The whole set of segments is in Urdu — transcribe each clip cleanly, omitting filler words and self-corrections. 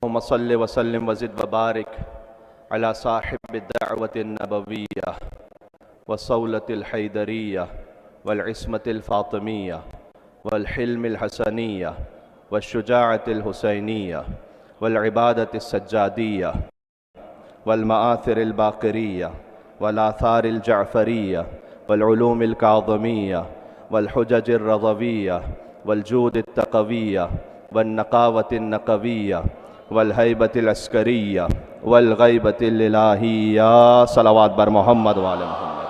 اللهم صل وسلم وزد وبارك على صاحب الدعوة النبوية والصولة الحيدرية والعصمة الفاطمية والحلم الحسنية والشجاعة الحسينية والعبادة السجادية والمآثر الباقرية والآثار الجعفرية والعلوم الكاظمية والحجج الرضوية والجود التقوية والنقاوة النقوية والهيبة العسكرية والغيبة الإلهية صلوات بر محمد وعلى محمد.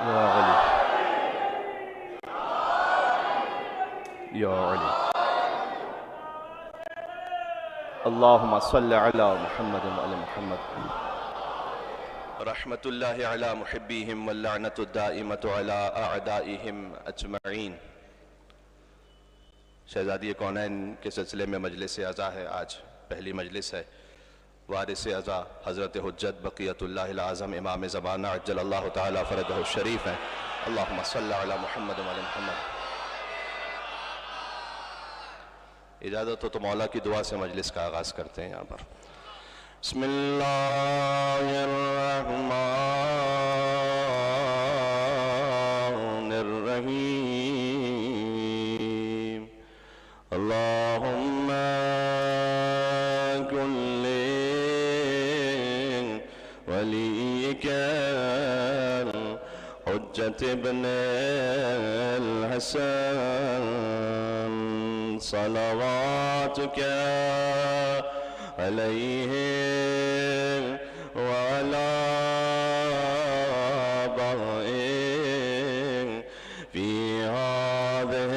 يا علي يا علي اللهم صل على محمد وعلى محمد. رحمة الله على محبيهم واللعنة الدائمة على أعدائهم أجمعين. شہزادی کونین کے سلسلے میں مجلس عزا ہے، آج پہلی مجلس ہے. وارث عزا حضرت حجت بقیت اللہ العظم امام زمانہ عجل اللہ تعالی فرجہ الشریف ہیں. اللہم صلی علی محمد وعلی محمد. اجازت ہو تو مولا کی دعا سے مجلس کا آغاز کرتے ہیں. یہاں پر بسم اللہ الرحمن الرحیم. اللہم کن ولیک حجت ابن الحسن صلواتک علیہ وعلا آبائہ فی هذه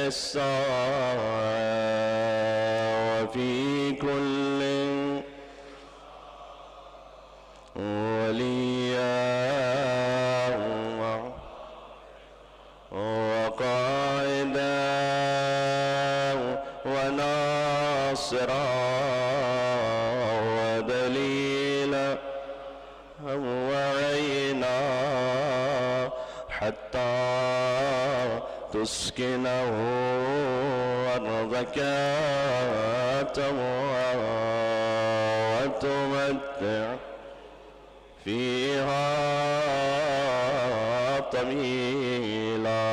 الساعة وفی کل ولیا وقائدا وناصرا تسكنه أرضك وتمتع فيها طويلا.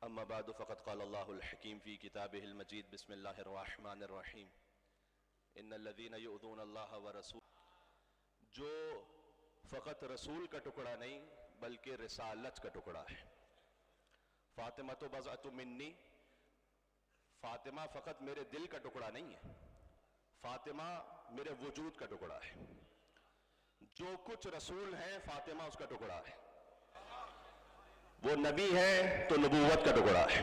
أما بعد فقد قال الله الحكيم في كتابه المجيد بسم الله الرحمن الرحيم. ان الذين يؤذون الله ورسول، جو فقط رسول کا ٹکڑا نہیں بلکہ رسالت کا ٹکڑا ہے. فاطمہ تو بضعۃ منی، فاطمہ فقط میرے دل کا ٹکڑا نہیں ہے، فاطمہ میرے وجود کا ٹکڑا ہے. جو کچھ رسول ہیں فاطمہ اس کا ٹکڑا ہے. وہ نبی ہے تو نبوت کا ٹکڑا ہے،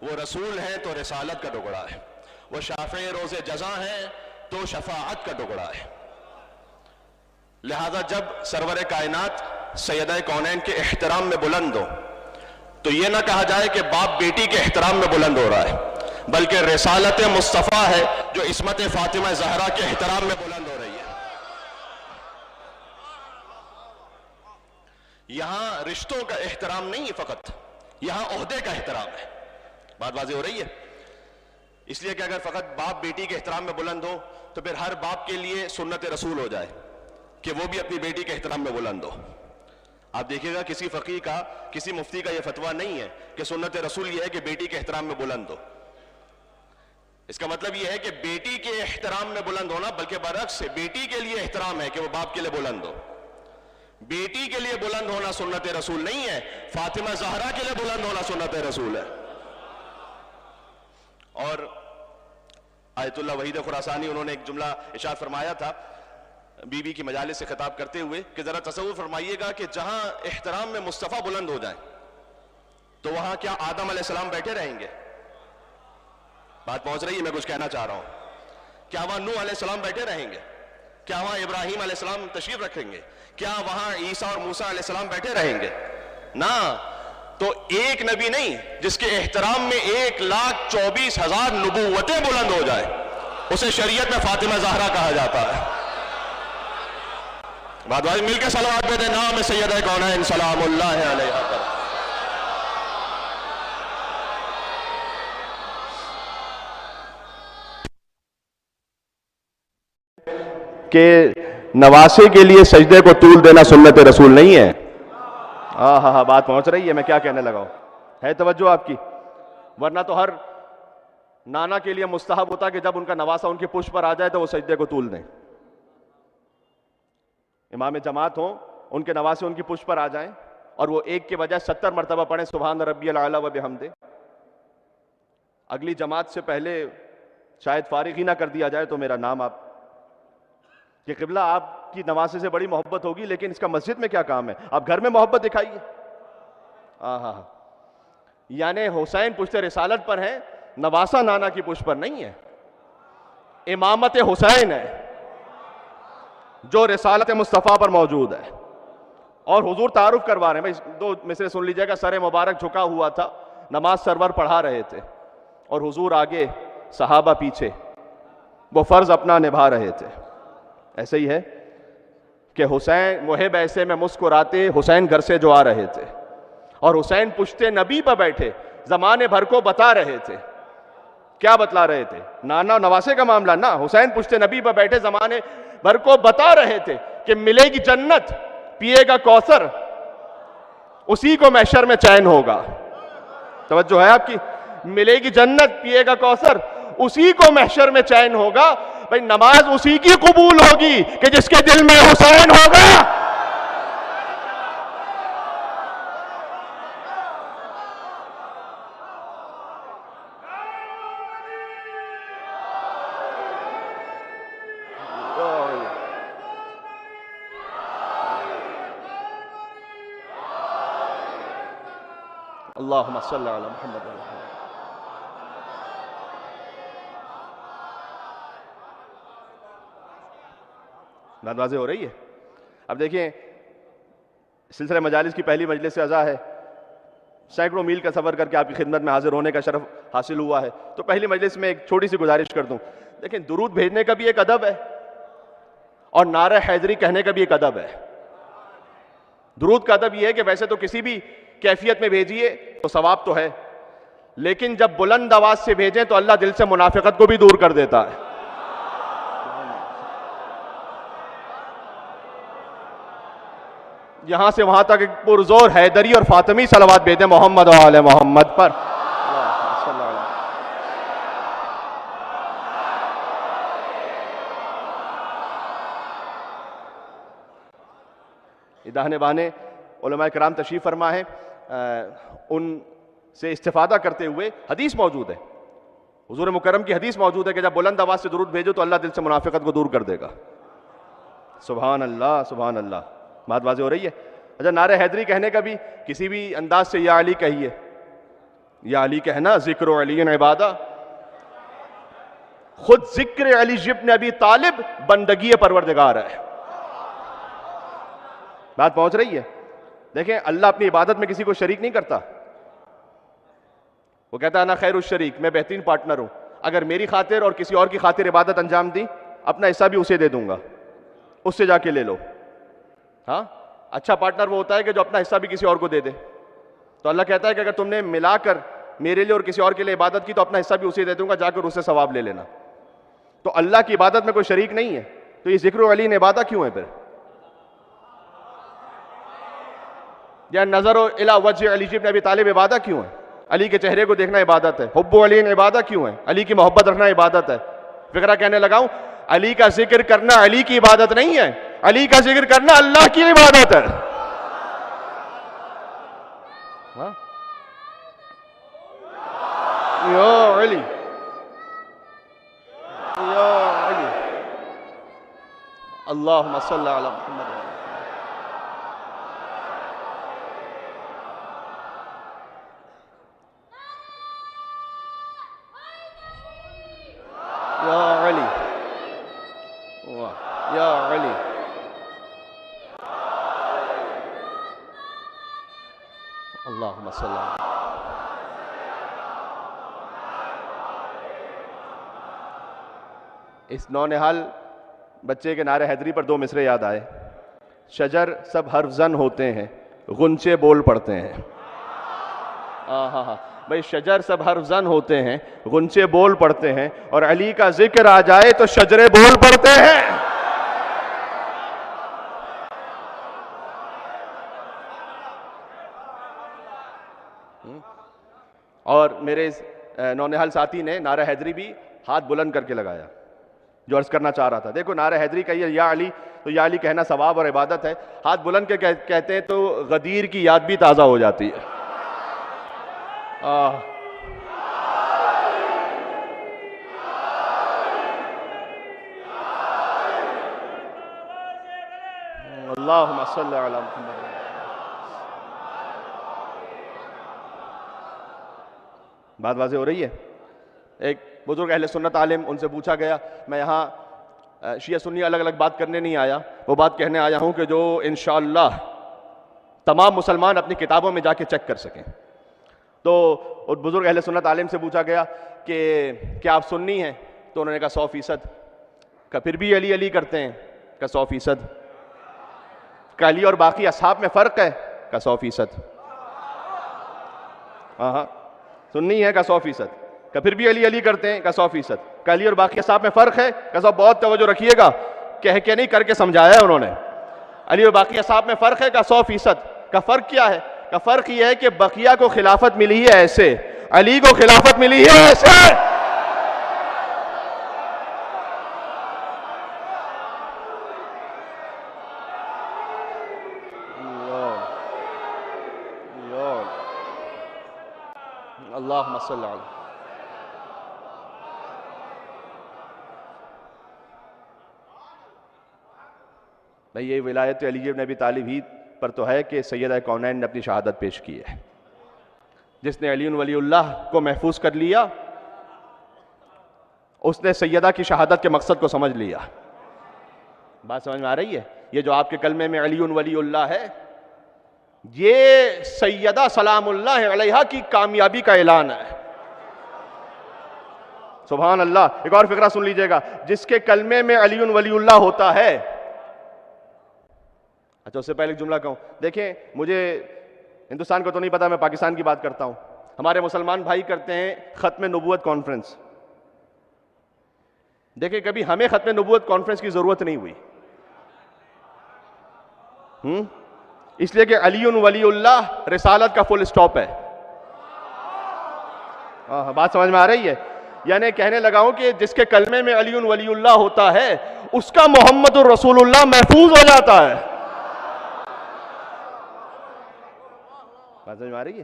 وہ رسول ہے تو رسالت کا ٹکڑا ہے، وہ شافع روز جزا ہے تو شفاعت کا ٹکڑا ہے. لہذا جب سرور کائنات سیدہ کونین کے احترام میں بلند ہو تو یہ نہ کہا جائے کہ باپ بیٹی کے احترام میں بلند ہو رہا ہے، بلکہ رسالت مصطفیٰ ہے جو عصمت فاطمہ زہرا کے احترام میں بلند ہو رہی ہے. یہاں رشتوں کا احترام نہیں ہے فقط، یہاں عہدے کا احترام ہے. بات واضح ہو رہی ہے؟ اس لیے کہ اگر فقط باپ بیٹی کے احترام میں بلند ہو تو پھر ہر باپ کے لیے سنت رسول ہو جائے کہ وہ بھی اپنی بیٹی کے احترام میں بلند ہو. آپ دیکھیے گا کسی فقیہ کا، کسی مفتی کا یہ فتویٰ نہیں ہے کہ سنت رسول یہ ہے کہ بیٹی کے احترام میں بلند ہو. اس کا مطلب یہ ہے کہ بیٹی کے احترام میں بلند ہونا، بلکہ برعکس سے بیٹی کے لیے احترام ہے کہ وہ باپ کے لیے بلند ہو. بیٹی کے لیے بلند ہونا سنت رسول نہیں ہے، فاطمہ زہرا کے لیے بلند ہونا سنت رسول ہے. اور آیت اللہ وحید خراسانی انہوں نے ایک جملہ ارشاد فرمایا تھا بی بی کی مجالس سے خطاب کرتے ہوئے کہ ذرا تصور فرمائیے گا کہ جہاں احترام میں مصطفیٰ بلند ہو جائیں تو وہاں کیا آدم علیہ السلام بیٹھے رہیں گے؟ بات پہنچ رہی ہے؟ میں کچھ کہنا چاہ رہا ہوں. کیا وہاں نوح علیہ السلام بیٹھے رہیں گے؟ کیا وہاں ابراہیم علیہ السلام تشریف رکھیں گے؟ کیا وہاں عیسیٰ اور موسیٰ علیہ السلام بیٹھے رہیں گے؟ نہ. تو ایک نبی نہیں جس کے احترام میں 1,24,000 نبوتیں بلند ہو جائے، اسے شریعت میں فاطمہ زہرا کہا جاتا ہے۔ بعد والی مل کے صلوات پہ دے، نام سیدہ کونین سلام اللہ علیہ پر۔ کہ نواسے کے لیے سجدے کو طول دینا سنت رسول نہیں ہے۔ ہاں بات پہنچ رہی ہے، میں کیا کہنے لگا ہوں، ہے توجہ آپ کی؟ ورنہ تو ہر نانا کے لیے مستحب ہوتا کہ جب ان کا نواسا ان کی پشت پر آ جائے تو وہ سجدے کو طول دیں۔ امام جماعت ہوں، ان کے نواسے ان کی پشت پر آ جائیں اور وہ ایک کے بجائے 70 مرتبہ پڑھیں سبحان ربی الاعلی و بحمدہ، اگلی جماعت سے پہلے شاید فارغ ہی نہ کر دیا جائے تو میرا نام آپ کہ قبلہ آپ کی نواسے سے بڑی محبت ہوگی، لیکن اس کا مسجد میں کیا کام ہے؟ آپ گھر میں محبت دکھائیے۔ یعنی حسین پشت رسالت پر ہیں، نواسا نانا کی پشت پر نہیں ہے۔ امامت حسین ہے جو رسالت مصطفیٰ پر موجود ہے، اور حضور تعارف کروا رہے ہیں۔ بھائی 2 مصرے سن لیجئے گا۔ سر مبارک جھکا ہوا تھا، نماز سرور پڑھا رہے تھے اور حضور آگے، صحابہ پیچھے، وہ فرض اپنا نبھا رہے تھے۔ ایسے ہی ہے کہ حسین محب ایسے میں مسکراتے، حسین گھر سے جو آ رہے تھے، اور حسین پشت نبی پر بیٹھے زمانے بھر کو بتا رہے تھے۔ کیا بتلا رہے تھے؟ نانا نواسے کا معاملہ نا، حسین پشت نبی پر بیٹھے زمانے بھر کو بتا رہے تھے کہ ملے گی جنت، پیے گا کوثر، اسی کو محشر میں چین ہوگا۔ توجہ ہے آپ کی؟ ملے گی جنت، پیے گا کوثر، اسی کو محشر میں چین ہوگا۔ بھئی نماز اسی کی قبول ہوگی کہ جس کے دل میں حسین ہوگا۔ اللہم صلی علی محمد۔ بات واضح ہو رہی ہے؟ اب دیکھیں، سلسلہ مجالس کی پہلی مجلس سے عزا ہے، سینکڑوں میل کا سفر کر کے آپ کی خدمت میں حاضر ہونے کا شرف حاصل ہوا ہے، تو پہلی مجلس میں ایک چھوٹی سی گزارش کر دوں۔ دیکھیں، درود بھیجنے کا بھی ایک ادب ہے اور نعرہ حیدری کہنے کا بھی ایک ادب ہے۔ درود کا ادب یہ ہے کہ ویسے تو کسی بھی کیفیت میں بھیجیے تو ثواب تو ہے، لیکن جب بلند آواز سے بھیجیں تو اللہ دل سے منافقت کو بھی دور کر دیتا ہے۔ یہاں سے وہاں تک ایک پرزور حیدری اور فاطمی صلوات بھیجیں محمد و آل محمد پر۔ داہنے بانے علماء کرام تشریف فرما ہے، ان سے استفادہ کرتے ہوئے حدیث موجود ہے، حضور مکرم کی حدیث موجود ہے کہ جب بلند آواز سے درود بھیجو تو اللہ دل سے منافقت کو دور کر دے گا۔ سبحان اللہ، سبحان اللہ۔ بات واضح ہو رہی ہے؟ اچھا، نعرہ حیدری کہنے کا بھی کسی بھی انداز سے یا علی کہیے، یا علی کہنا ذکر علی عبادہ، خود ذکر علی ابن ابی طالب بندگی پروردگار ہے۔ بات پہنچ رہی ہے؟ دیکھیں، اللہ اپنی عبادت میں کسی کو شریک نہیں کرتا۔ وہ کہتا ہے انا خیر الشریک، میں بہترین پارٹنر ہوں، اگر میری خاطر اور کسی اور کی خاطر عبادت انجام دی، اپنا حصہ بھی اسے دے دوں گا، اس سے جا کے لے لو۔ ہاں، اچھا پارٹنر وہ ہوتا ہے کہ جو اپنا حصہ بھی کسی اور کو دے دے۔ تو اللہ کہتا ہے کہ اگر تم نے ملا کر میرے لیے اور کسی اور کے لیے عبادت کی تو اپنا حصہ بھی اسے دے دوں گا، جا کر اسے ثواب لے لینا۔ تو اللہ کی عبادت میں کوئی شریک نہیں ہے، تو یہ ذکر علی نے عبادت کیوں ہے پھر؟ یا نظر الی وجہ علی ابن ابی طالب عبادت کیوں ہے؟ علی کے چہرے کو دیکھنا عبادت ہے۔ حب علی عبادت کیوں ہے؟ علی کی محبت رکھنا عبادت ہے۔ فقرہ کہنے لگا ہوں، علی کا ذکر کرنا علی کی عبادت نہیں ہے، علی کا ذکر کرنا اللہ کی عبادت ہے۔ یا علی، یا علی، اللہم صلی علی محمد۔ یا علی، یا علی، اللہم صلی اللہ علیہ اس نونہال بچے کے نعرہ حیدری پر دو مصرے یاد آئے. شجر سب حرف زن ہوتے ہیں، غنچے بول پڑتے ہیں. ہاں بھائی، شجر سب حرف زن ہوتے ہیں، غنچے بول پڑتے ہیں، اور علی کا ذکر آ جائے تو شجرے بول پڑتے ہیں. اور میرے نونہال ساتھی نے نعرہ حیدری بھی ہاتھ بلند کر کے لگایا جو عرض کرنا چاہ رہا تھا. دیکھو نعرہ حیدری کہیے یا علی، تو یا علی کہنا ثواب اور عبادت ہے. ہاتھ بلند کے کہتے ہیں تو غدیر کی یاد بھی تازہ ہو جاتی ہے. اللہم صلی علی محمد. بات واضح ہو رہی ہے. ایک بزرگ اہل سنت عالم، ان سے پوچھا گیا، میں یہاں شیعہ سنی الگ الگ بات کرنے نہیں آیا، وہ بات کہنے آیا ہوں کہ جو انشاءاللہ تمام مسلمان اپنی کتابوں میں جا کے چیک کر سکیں. تو بزرگ اہل سنت عالم سے پوچھا گیا کہ کیا آپ سنی ہیں؟ تو انہوں نے کہا 100%. کہ پھر بھی علی علی کرتے ہیں؟ کہ 100%. کہ علی اور باقی اصحاب میں فرق ہے؟ کہ 100%. ہاں سنی ہے؟ کہ 100%. کہ پھر بھی علی علی کرتے ہیں؟ کہ 100%. کہ علی اور باقی اصحاب میں فرق ہے؟ کہ صاحب بہت توجہ رکھیے گا، کہہ کے نہیں کر کے سمجھایا ہے انہوں نے. علی اور باقی اصحاب میں فرق ہے؟ کہ 100%. کا فرق کیا ہے؟ کا فرق یہ ہے کہ بقیہ کو خلافت ملی ہے ایسے، علی کو خلافت ملی ہے ایسے. اللہم صلی علیہ. بھئی یہ ولایت علی بن ابی طالب ہی پر تو ہے کہ سیدہ کونین نے اپنی شہادت پیش کی ہے. جس نے علی ولی اللہ کو محفوظ کر لیا، اس نے سیدہ کی شہادت کے مقصد کو سمجھ لیا. بات سمجھ میں آ رہی ہے؟ یہ جو آپ کے کلمے میں علی ولی اللہ ہے، یہ سیدہ سلام اللہ علیہا کی کامیابی کا اعلان ہے. سبحان اللہ. ایک اور فقرہ سن لیجئے گا. جس کے کلمے میں علی ولی اللہ ہوتا ہے، اچھا اس سے پہلے ایک جملہ کہوں. دیکھیں مجھے ہندوستان کو تو نہیں پتا، میں پاکستان کی بات کرتا ہوں. ہمارے مسلمان بھائی کرتے ہیں ختم نبوت کانفرنس. دیکھیں کبھی ہمیں ختم نبوت کانفرنس کی ضرورت نہیں ہوئی. اس لیے کہ علی ولی اللہ رسالت کا فل سٹاپ ہے. بات سمجھ میں آ رہی ہے؟ یعنی کہنے لگا ہوں کہ جس کے کلمے میں علی ولی اللہ ہوتا ہے، اس کا محمد الرسول اللہ محفوظ ہو جاتا ہے. بات سمجھ میں آ رہی ہے؟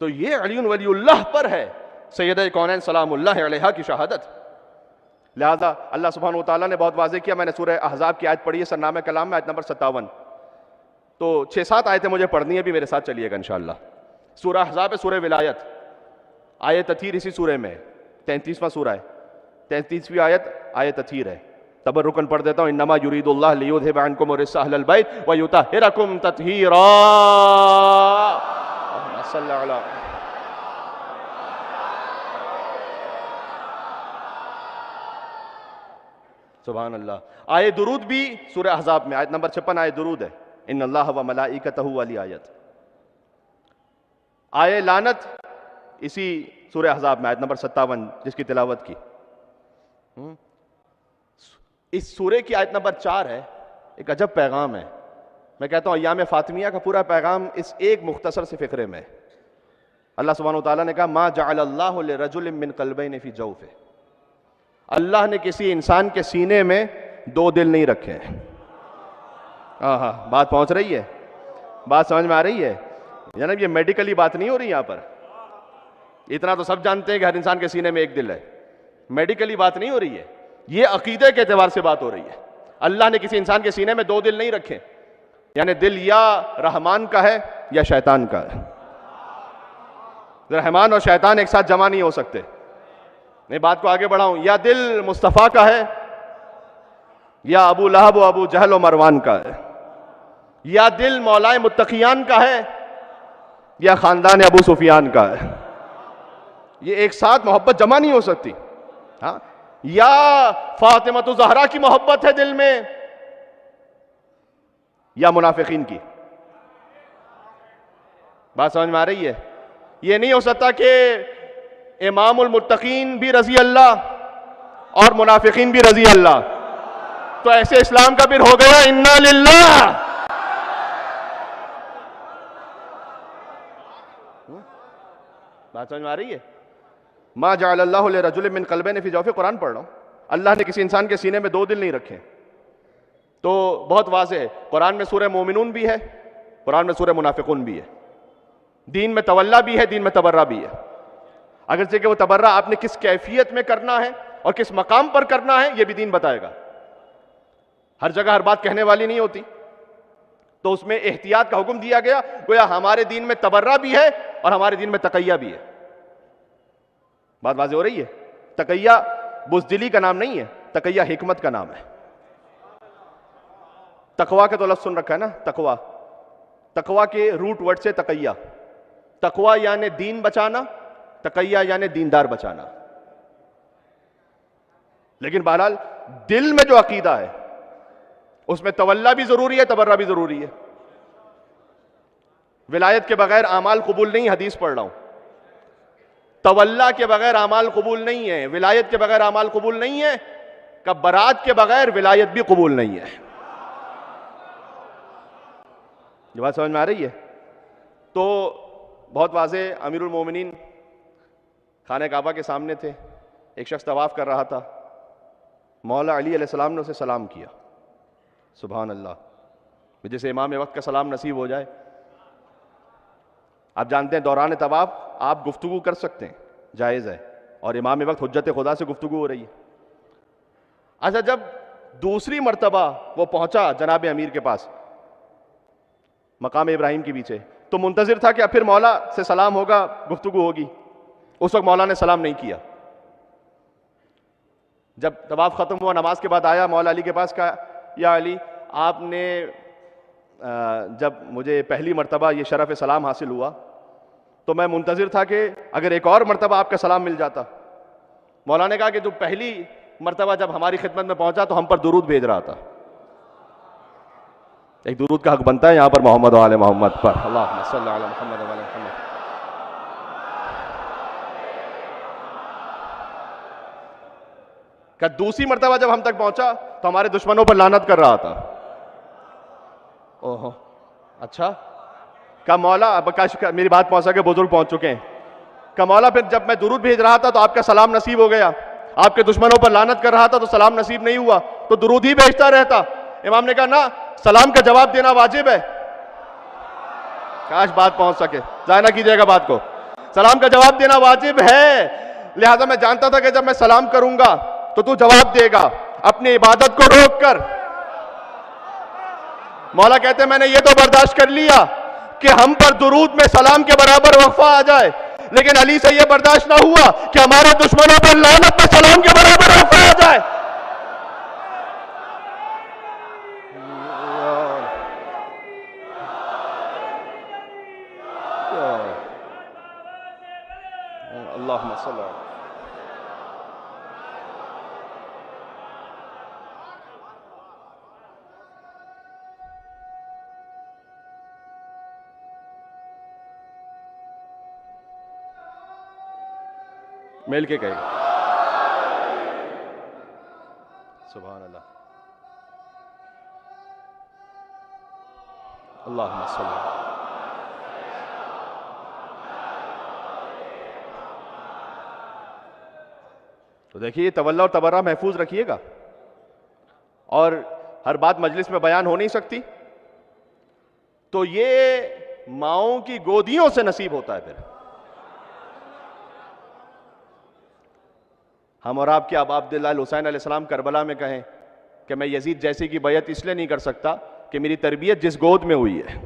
تو یہ علی ولی اللہ پر ہے سیدہ کونین سلام اللہ علیہا کی شہادت. لہذا اللہ سبحانہ وتعالیٰ نے بہت واضح کیا. میں نے سورہ احزاب کی آیت پڑھی ہے، سرنامہ کلام میں آیت نمبر 57. تو 6-7 آیتیں مجھے پڑھنی ہے، بھی میرے ساتھ چلیے گا انشاءاللہ. سورہ احزاب ہے، سورہ ولایت. آیت تطہیر اسی سورہ میں 33واں سورہ ہے. 33ویں آیت آیت تطہیر ہے. تبرکن پڑھ دیتا ہوں. انما یرید اللہ لیذھب عنکم الرجس اہل البیت ویطہرکم تطہیرا. صلی اللہ علیہ. سبحان اللہ. آیے درود بھی سورہ احزاب میں آیت نمبر 56 آیت درود ہے. ان اللہ و ملائکتہ والی آیت. آیے لعنت اسی سورہ احزاب میں آیت نمبر 57 جس کی تلاوت کی. اس سورہ کی آیت نمبر 4 ہے. ایک عجب پیغام ہے. میں کہتا ہوں ایام فاطمیہ کا پورا پیغام اس ایک مختصر سے فقرے میں. اللہ سبحانہ وتعالیٰ نے کہا ما جعل اللہ لرجل من قلبین فی جوفہ. اللہ نے کسی انسان کے سینے میں 2 دل نہیں رکھے. بات پہنچ رہی ہے؟ بات سمجھ میں آ رہی ہے؟ جناب یہ میڈیکلی بات نہیں ہو رہی یہاں پر. اتنا تو سب جانتے ہیں کہ ہر انسان کے سینے میں 1 دل ہے. میڈیکلی بات نہیں ہو رہی ہے، یہ عقیدے کے اعتبار سے بات ہو رہی ہے. اللہ نے کسی انسان کے سینے میں 2 دل نہیں رکھے. یعنی دل یا رحمان کا ہے یا شیطان کا ہے. رحمان اور شیطان ایک ساتھ جمع نہیں ہو سکتے. میں بات کو آگے بڑھاؤں. یا دل مصطفیٰ کا ہے یا ابو لہب و ابو جہل و مروان کا ہے. یا دل مولائے متقیان کا ہے یا خاندان ابو سفیان کا ہے. یہ ایک ساتھ محبت جمع نہیں ہو سکتی. ہاں، یا فاطمہ الزہرا کی محبت ہے دل میں یا منافقین کی. بات سمجھ میں آ رہی ہے؟ یہ نہیں ہو سکتا کہ امام المتقین بھی رضی اللہ اور منافقین بھی رضی اللہ. تو ایسے اسلام کا پھر ہو گیا انا للہ. بات سمجھ میں آ رہی ہے؟ ما جعل اللہ لرجل من قلبین فی جوفہ، قرآن پڑھ رہا ہوں. اللہ نے کسی انسان کے سینے میں دو دل نہیں رکھے. تو بہت واضح ہے، قرآن میں سورہ مومنون بھی ہے، قرآن میں سورہ منافقون بھی ہے. دین میں تولا بھی ہے، دین میں تبرہ بھی ہے. اگرچہ کہ وہ تبرہ آپ نے کس کیفیت میں کرنا ہے اور کس مقام پر کرنا ہے یہ بھی دین بتائے گا. ہر جگہ ہر بات کہنے والی نہیں ہوتی، تو اس میں احتیاط کا حکم دیا گیا. گویا ہمارے دین میں تبرہ بھی ہے اور ہمارے دین میں تقیہ بھی ہے. بات واضح ہو رہی ہے؟ تقیہ بزدلی کا نام نہیں ہے، تقیہ حکمت کا نام ہے. تقوی کا تو لفظ سن رکھا ہے نا، تقوی. تقوی کے روٹ ورڈ سے تقیہ. تقوی یعنی دین بچانا، تقیہ یعنی دیندار بچانا. لیکن بہرحال دل میں جو عقیدہ ہے اس میں تولا بھی ضروری ہے، تبرہ بھی ضروری ہے. ولایت کے بغیر اعمال قبول نہیں، حدیث پڑھ رہا ہوں. تولا کے بغیر اعمال قبول نہیں ہے، ولایت کے بغیر اعمال قبول نہیں ہے، کہ برات کے بغیر ولایت بھی قبول نہیں ہے. یہ بات سمجھ میں آ رہی ہے؟ تو بہت واضح امیر المومنین خانہ کعبہ کے سامنے تھے. ایک شخص طواف کر رہا تھا، مولا علی علیہ السلام نے اسے سلام کیا. سبحان اللہ، جسے امام وقت کا سلام نصیب ہو جائے. آپ جانتے ہیں دوران طواف آپ گفتگو کر سکتے ہیں، جائز ہے، اور امام وقت حجت خدا سے گفتگو ہو رہی ہے. اچھا، جب دوسری مرتبہ وہ پہنچا جناب امیر کے پاس مقام ابراہیم کے پیچھے، تو منتظر تھا کہ اب پھر مولا سے سلام ہوگا، گفتگو ہوگی. اس وقت مولا نے سلام نہیں کیا. جب طواف ختم ہوا، نماز کے بعد آیا مولا علی کے پاس، کہا یا علی، آپ نے جب مجھے پہلی مرتبہ یہ شرف سلام حاصل ہوا تو میں منتظر تھا کہ اگر ایک اور مرتبہ آپ کا سلام مل جاتا. مولا نے کہا کہ جو پہلی مرتبہ جب ہماری خدمت میں پہنچا تو ہم پر درود بھیج رہا تھا. ایک درود کا حق بنتا ہے یہاں پر محمد و آل محمد پر. اللہم صلی علی محمد و آل محمد. کہ دوسری مرتبہ جب ہم تک پہنچا تو ہمارے دشمنوں پر لعنت کر رہا تھا. اوہو، اچھا. کہ مولا، میری بات پہنچا کہ بزرگ پہنچ چکے ہیں. کہ مولا پھر جب میں درود بھیج رہا تھا تو آپ کا سلام نصیب ہو گیا، آپ کے دشمنوں پر لعنت کر رہا تھا تو سلام نصیب نہیں ہوا، تو درود ہی بھیجتا رہتا. امام نے کہا نا، سلام کا جواب دینا واجب ہے. کاش بات پہنچ سکے، ضائع نہ کیجیے گا بات کو. سلام کا جواب دینا واجب ہے، لہذا میں جانتا تھا کہ جب میں سلام کروں گا تو تو جواب دے گا اپنی عبادت کو روک کر. مولا کہتے ہیں میں نے یہ تو برداشت کر لیا کہ ہم پر درود میں سلام کے برابر وقفہ آ جائے، لیکن علی سے یہ برداشت نہ ہوا کہ ہمارے دشمنوں پر لعنت میں سلام کے برابر وقفہ آ جائے. اللہم صلی اللہ. مل کے کہے گا سبحان اللہ. اللہم صلی اللہ. تو دیکھیے تولا اور تبرہ محفوظ رکھیے گا. اور ہر بات مجلس میں بیان ہو نہیں سکتی، تو یہ ماؤں کی گودیوں سے نصیب ہوتا ہے. پھر ہم اور آپ کے اب عبداللہ الحسین علیہ السلام کربلا میں کہیں کہ میں یزید جیسے کی بیعت اس لیے نہیں کر سکتا کہ میری تربیت جس گود میں ہوئی ہے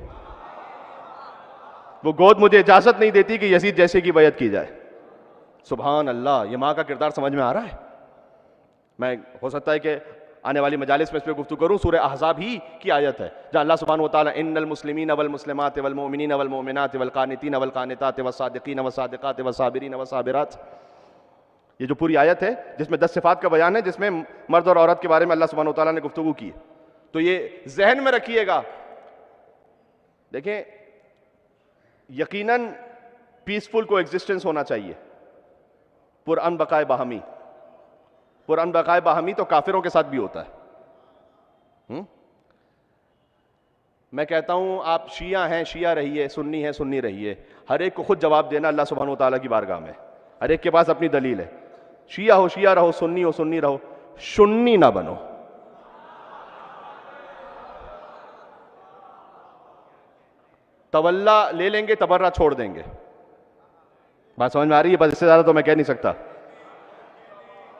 وہ گود مجھے اجازت نہیں دیتی کہ یزید جیسے کی بیعت کی جائے. سبحان اللہ. یہ ماں کا کردار سمجھ میں آ رہا ہے؟ میں ہو سکتا ہے کہ آنے والی مجالس میں اس پہ گفتگو کروں. سورہ احزاب ہی کی آیت ہے جہاں اللہ سبحانہ وتعالیٰ ان المسلمین والمسلمات والمؤمنین والمؤمنات والقانتین والقانتات والصادقین والصادقات والصابرین والصابرات، یہ جو پوری آیت ہے جس میں 10 صفات کا بیان ہے، جس میں مرد اور عورت کے بارے میں اللہ سبحانہ وتعالیٰ نے گفتگو کی. تو یہ ذہن میں رکھیے گا. دیکھیں یقیناً پیسفل کو ایگزسٹنس ہونا چاہیے، پرامن بقائے باہمی. پرامن بقائے باہمی تو کافروں کے ساتھ بھی ہوتا ہے. میں کہتا ہوں آپ شیعہ ہیں شیعہ رہیے، سنی ہیں سنی رہیے، ہر ایک کو خود جواب دینا اللہ سبحانہ وتعالیٰ کی بارگاہ میں. ہر ایک کے پاس اپنی دلیل ہے. شیعہ ہو شیعہ رہو، سنی ہو سنی رہو، سنی نہ بنو. تولا لے لیں گے، تبرہ چھوڑ دیں گے. بات سمجھ میں آ رہی ہے؟ بس اس سے زیادہ تو میں کہہ نہیں سکتا.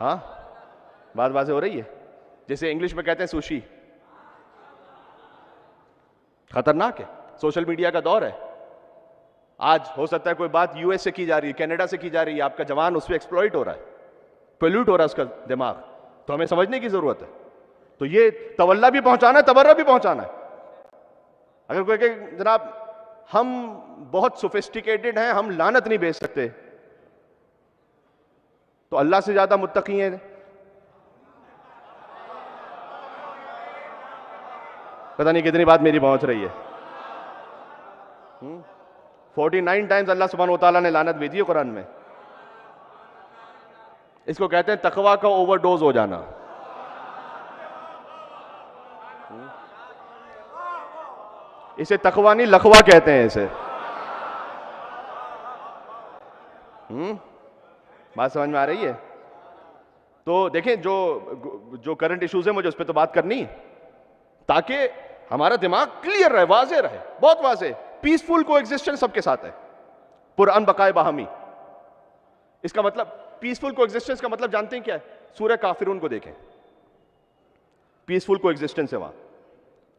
ہاں بات واضح ہو رہی ہے؟ جیسے انگلش میں کہتے ہیں سوشی، خطرناک ہے. سوشل میڈیا کا دور ہے. آج ہو سکتا ہے کوئی بات یو ایس سے کی جا رہی ہے، کینیڈا سے کی جا رہی ہے، آپ کا جوان اس پہ ایکسپلوئٹ ہو رہا ہے، پولیوٹ ہو رہا ہے اس کا دماغ. تو ہمیں سمجھنے کی ضرورت ہے. تو یہ تولا بھی پہنچانا ہے، تبرہ بھی پہنچانا ہے. اگر کوئی کہ جناب ہم بہت سوفسٹیکیٹڈ ہیں، ہم لعنت نہیں بھیج سکتے، تو اللہ سے زیادہ متقی ہیں. پتہ نہیں کتنی بات میری پہنچ رہی ہے. 49 ٹائمز اللہ سبحانہ وتعالیٰ نے لعنت بھیجی ہے قرآن میں. اس کو کہتے ہیں تقویٰ کا اوور ڈوز ہو جانا. اسے تقویٰ نہیں لخوا کہتے ہیں اسے. بات سمجھ میں آ رہی ہے؟ تو دیکھیں جو کرنٹ ایشوز ہیں مجھے اس پہ تو بات کرنی تاکہ ہمارا دماغ کلیئر رہے، واضح رہے، بہت واضح. پیسفل کو ایگزسٹنس سب کے ساتھ ہے، پرامن بقائے باہمی. اس کا مطلب پیسفل کو ایگزسٹنس کا مطلب جانتے ہیں کیا ہے؟ سورہ کافرون کو دیکھیں. پیسفل کو ایگزسٹنس ہے وہاں.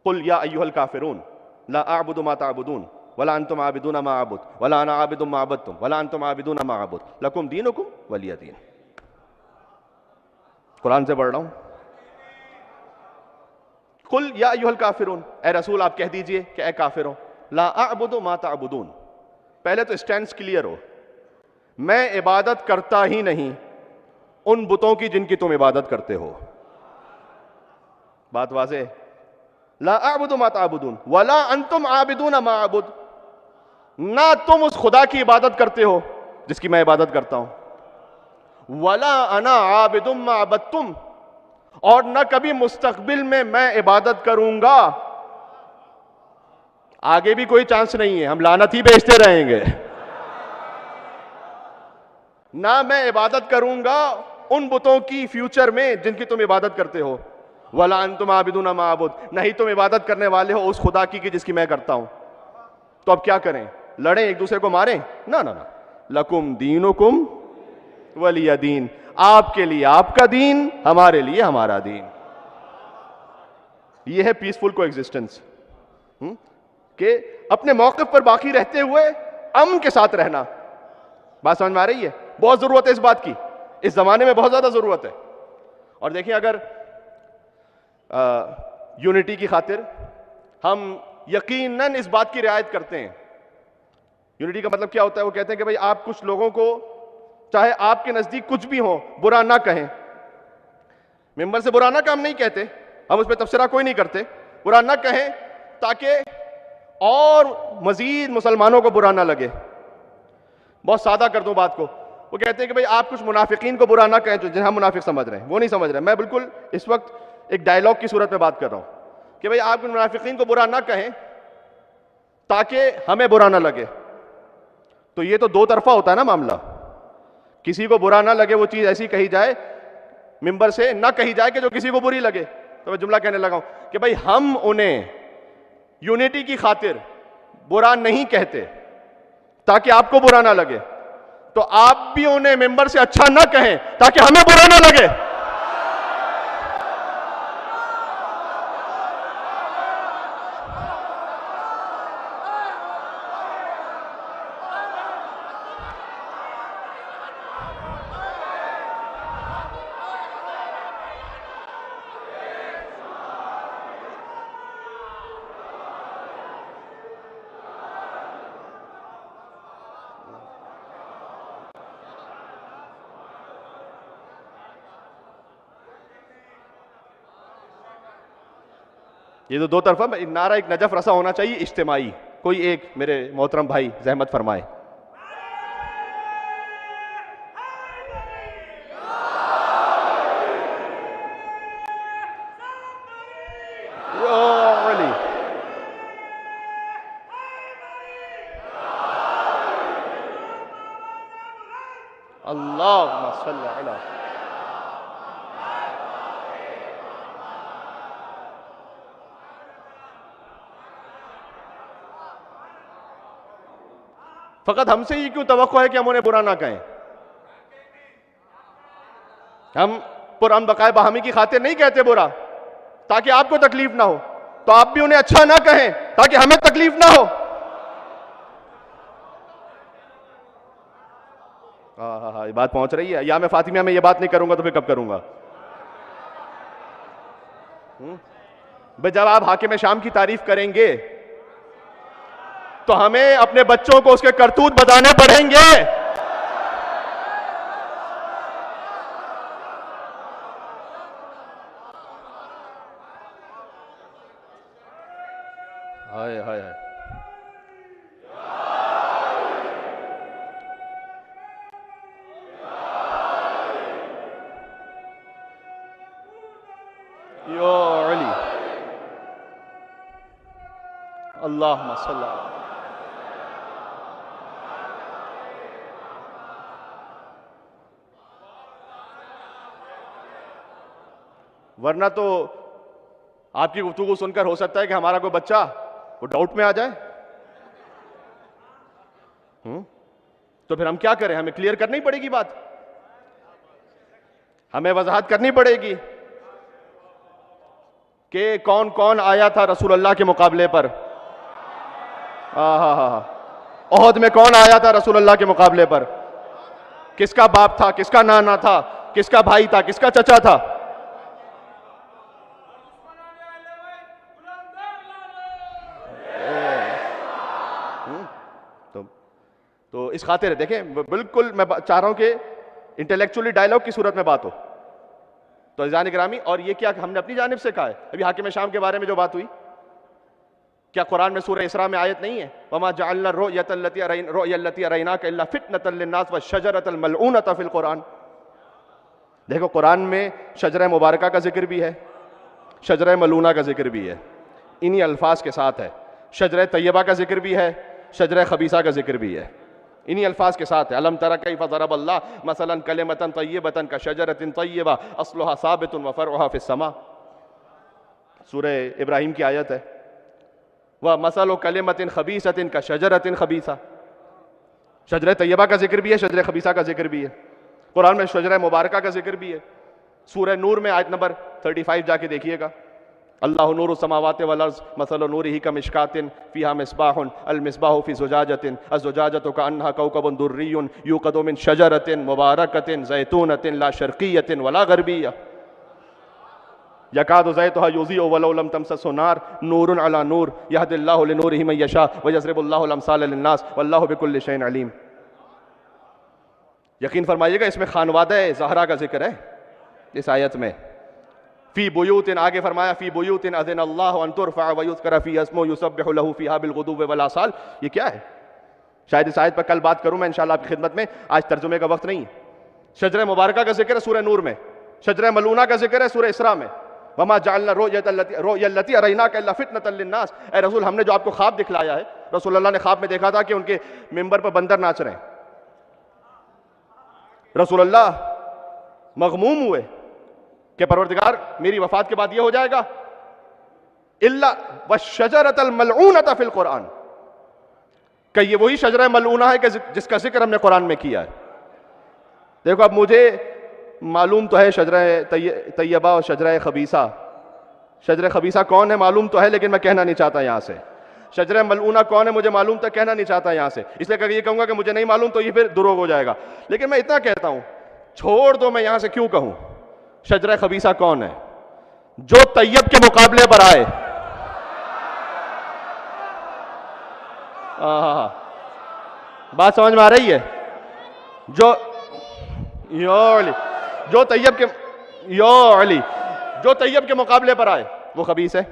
قل یا ایھا الکافرون لا اعبد ما تعبدون ولا انتم عابدون ما اعبد ولا انا عابد ما عبدتم ولا انتم عابدون ما اعبد لکم دینکم ولی دین. قرآن سے پڑھ رہا ہوں. قل یا ایھا الکافرون، اے رسول آپ کہہ دیجئے کہ اے کافروں، لا اعبد ما تعبدون. پہلے تو اسٹینڈس کلیئر ہو، میں عبادت کرتا ہی نہیں ان بتوں کی جن کی تم عبادت کرتے ہو. بات واضح. لا اعبد ما تعبدون ولا انتم عابدون ما اعبد، نہ تم اس خدا کی عبادت کرتے ہو جس کی میں عبادت کرتا ہوں، ولا انا عابد ما عبدتم، اور نہ کبھی مستقبل میں عبادت کروں گا. آگے بھی کوئی چانس نہیں ہے، ہم لعنت ہی بھیجتے رہیں گے. نہ میں عبادت کروں گا ان بتوں کی فیوچر میں جن کی تم عبادت کرتے ہو، وَلَا أَنْتُمْ عَابِدُونَ مَا أَعْبُدُ، نہیں تم عبادت کرنے والے ہو اس خدا کی جس کی میں کرتا ہوں. تو اب کیا کریں؟ لڑیں ایک دوسرے کو ماریں؟ نہ نہ نہ. لَكُمْ دِينُكُمْ وَلِيَ دِينِ، آپ کے لیے آپ کا دین، ہمارے لیے ہمارا دین. یہ ہے پیسفل کو ایگزسٹنس، کہ اپنے موقف پر باقی رہتے ہوئے امن کے ساتھ رہنا. بات سمجھ میں آ رہی ہے؟ بہت ضرورت ہے اس بات کی، اس زمانے میں بہت زیادہ ضرورت ہے. اور دیکھیں اگر یونٹی کی خاطر ہم یقیناً اس بات کی رعایت کرتے ہیں. یونٹی کا مطلب کیا ہوتا ہے؟ وہ کہتے ہیں کہ بھئی آپ کچھ لوگوں کو چاہے آپ کے نزدیک کچھ بھی ہو برا نہ کہیں. ممبر سے برا نہ کام نہیں کہتے، ہم اس پہ تبصرہ کوئی نہیں کرتے، برا نہ کہیں تاکہ اور مزید مسلمانوں کو برا نہ لگے. بہت سادہ کر دوں بات کو. وہ کہتے ہیں کہ بھئی آپ کچھ منافقین کو برا نہ کہیں جو جنہیں ہم منافق سمجھ رہے ہیں، وہ نہیں سمجھ رہے. میں بالکل اس وقت ایک ڈائلاگ کی صورت میں بات کر رہا ہوں کہ بھئی آپ منافقین کو برا نہ کہیں تاکہ ہمیں برا نہ لگے. تو یہ تو دو طرفہ ہوتا ہے نا معاملہ. کسی کو برا نہ لگے وہ چیز ایسی کہی جائے ممبر سے، نہ کہی جائے کہ جو کسی کو بری لگے. تو میں جملہ کہنے لگا ہوں کہ بھئی ہم انہیں یونٹی کی خاطر برا نہیں کہتے تاکہ آپ کو برا نہ لگے، تو آپ بھی انہیں ممبر سے اچھا نہ کہیں تاکہ ہمیں برا نہ لگے. یہ تو دو طرفہ نعرہ ایک نجف رسا ہونا چاہیے اجتماعی. کوئی ایک میرے محترم بھائی زحمت فرمائے. اللہم صلی علی. فقط ہم سے یہ کیوں توقع ہے کہ ہم انہیں برا نہ کہیں؟ ہم پرامن بقائے باہمی کی خاطر نہیں کہتے برا تاکہ آپ کو تکلیف نہ ہو، تو آپ بھی انہیں اچھا نہ کہیں تاکہ ہمیں تکلیف نہ ہو. ہاں یہ بات پہنچ رہی ہے. یا میں فاطمیہ میں یہ بات نہیں کروں گا تو پھر کب کروں گا؟ جب آپ حاکم شام کی تعریف کریں گے تو ہمیں اپنے بچوں کو اس کے کرتوت بتانے پڑیں گے. ہائے ہائے ہائے. یا علی اللہم صلی اللہ. ورنہ تو آپ کی گفتگو سن کر ہو سکتا ہے کہ ہمارا کوئی بچہ وہ ڈاؤٹ میں آ جائے. تو پھر ہم کیا کریں؟ ہمیں کلیئر کرنی پڑے گی بات، ہمیں وضاحت کرنی پڑے گی کہ کون کون آیا تھا رسول اللہ کے مقابلے پر. احد میں کون آیا تھا رسول اللہ کے مقابلے پر؟ کس کا باپ تھا، کس کا نانا تھا، کس کا بھائی تھا، کس کا چچا تھا؟ تو اس خاطر دیکھیں بالکل میں چاہ رہا ہوں کہ انٹلیکچولی ڈائلاگ کی صورت میں بات ہو. تو عزیزان گرامی، اور یہ کیا ہم نے اپنی جانب سے کہا ہے؟ ابھی حاکم شام کے بارے میں جو بات ہوئی، کیا قرآن میں سورہ اسراء میں آیت نہیں ہے وَمَا جَعَلْنَا الرُّؤْيَا الَّتِي أَرَيْنَاكَ إِلَّا فِتْنَةً لِلنَّاسِ وَالشَّجَرَةَ الْمَلْعُونَةَ فِي الْقُرْآنِ. دیکھو قرآن میں شجرہ مبارکہ کا ذکر بھی ہے، شجرہ ملعونہ کا ذکر بھی ہے، انہی الفاظ کے ساتھ ہے. شجرہ طیبہ کا ذکر بھی ہے، شجرہ خبیثہ کا ذکر بھی ہے، انہی الفاظ کے ساتھ ہے. الم تر کیف ضرب اللہ مثلا کلمۃ طیبۃ کشجرۃ طیبہ اصلها ثابت وفرعها فی السماء. سورہ ابراہیم کی آیت ہے. ومثل کلمۃ خبیثۃ کشجرۃ خبیثہ. شجرہ طیبہ کا ذکر بھی ہے، شجرہ خبیثہ کا ذکر بھی ہے. قرآن میں شجرہ مبارکہ کا ذکر بھی ہے. سورہ نور میں آیت نمبر 35 جا کے دیکھیے گا. اللہ نور السماوات والارض مثل نورہ کمشکاۃ فیہا مصباح المصباح فی زجاجۃ الزجاجۃ کأنہا کوکب دری یوقد من شجرۃ مبارکۃ زیتونۃ لا شرقیۃ ولا غربیہ یکاد زیتها یضیء ولو لم تمسسه نار نور علی نور یہدی اللہ لنورہ من یشاء ویضرب اللہ الامثال للناس واللہ بکل شیء علیم. یقین فرمائیے گا اس میں خانوادہ زہرا کا ذکر ہے اس آیت میں. فی بیوت، آگے فرمایا فی بیوت اذن اللہ ان ترفع ویذکر فی اسمہ یسبح لہ فیہا بالغدو والآصال. یہ کیا ہے؟ شاید اس آیت پر کل بات کروں میں انشاءاللہ آپ کی خدمت میں، آج ترجمے کا وقت نہیں. شجرہ مبارکہ کا ذکر ہے سورہ نور میں، شجرہ ملعونہ کا ذکر ہے سورہ اسراء میں. وما جعلنا الرؤیا التي اریناک الا فتنۃ للناس. اے رسول ہم نے جو آپ کو خواب دکھلایا ہے، رسول اللہ نے خواب میں دیکھا تھا کہ ان کے ممبر پر بندر ناچ رہے ہیں. رسول اللہ مغموم ہوئے کہ پروردگار میری وفات کے بعد یہ ہو جائے گا. الا والشجرۃ الملعونۃ فی القرآن، کہ یہ وہی شجرہ ملعونہ ہے کہ جس کا ذکر ہم نے قرآن میں کیا ہے. دیکھو اب مجھے معلوم تو ہے شجرہ طیبہ اور شجرہ خبیثہ. شجرہ خبیثہ کون ہے معلوم تو ہے، لیکن میں کہنا نہیں چاہتا یہاں سے. شجرہ ملعونہ کون ہے مجھے معلوم تک کہنا نہیں چاہتا یہاں سے، اس لیے کہ یہ کہوں گا کہ مجھے نہیں معلوم تو یہ پھر دروغ ہو جائے گا. لیکن میں اتنا کہتا ہوں، چھوڑ دو میں یہاں سے کیوں کہوں. شجرہ خبیثہ کون ہے؟ جو طیب کے مقابلے پر آئے. بات سمجھ میں آ رہی ہے؟ جو طیب کے مقابلے پر آئے وہ خبیث ہے.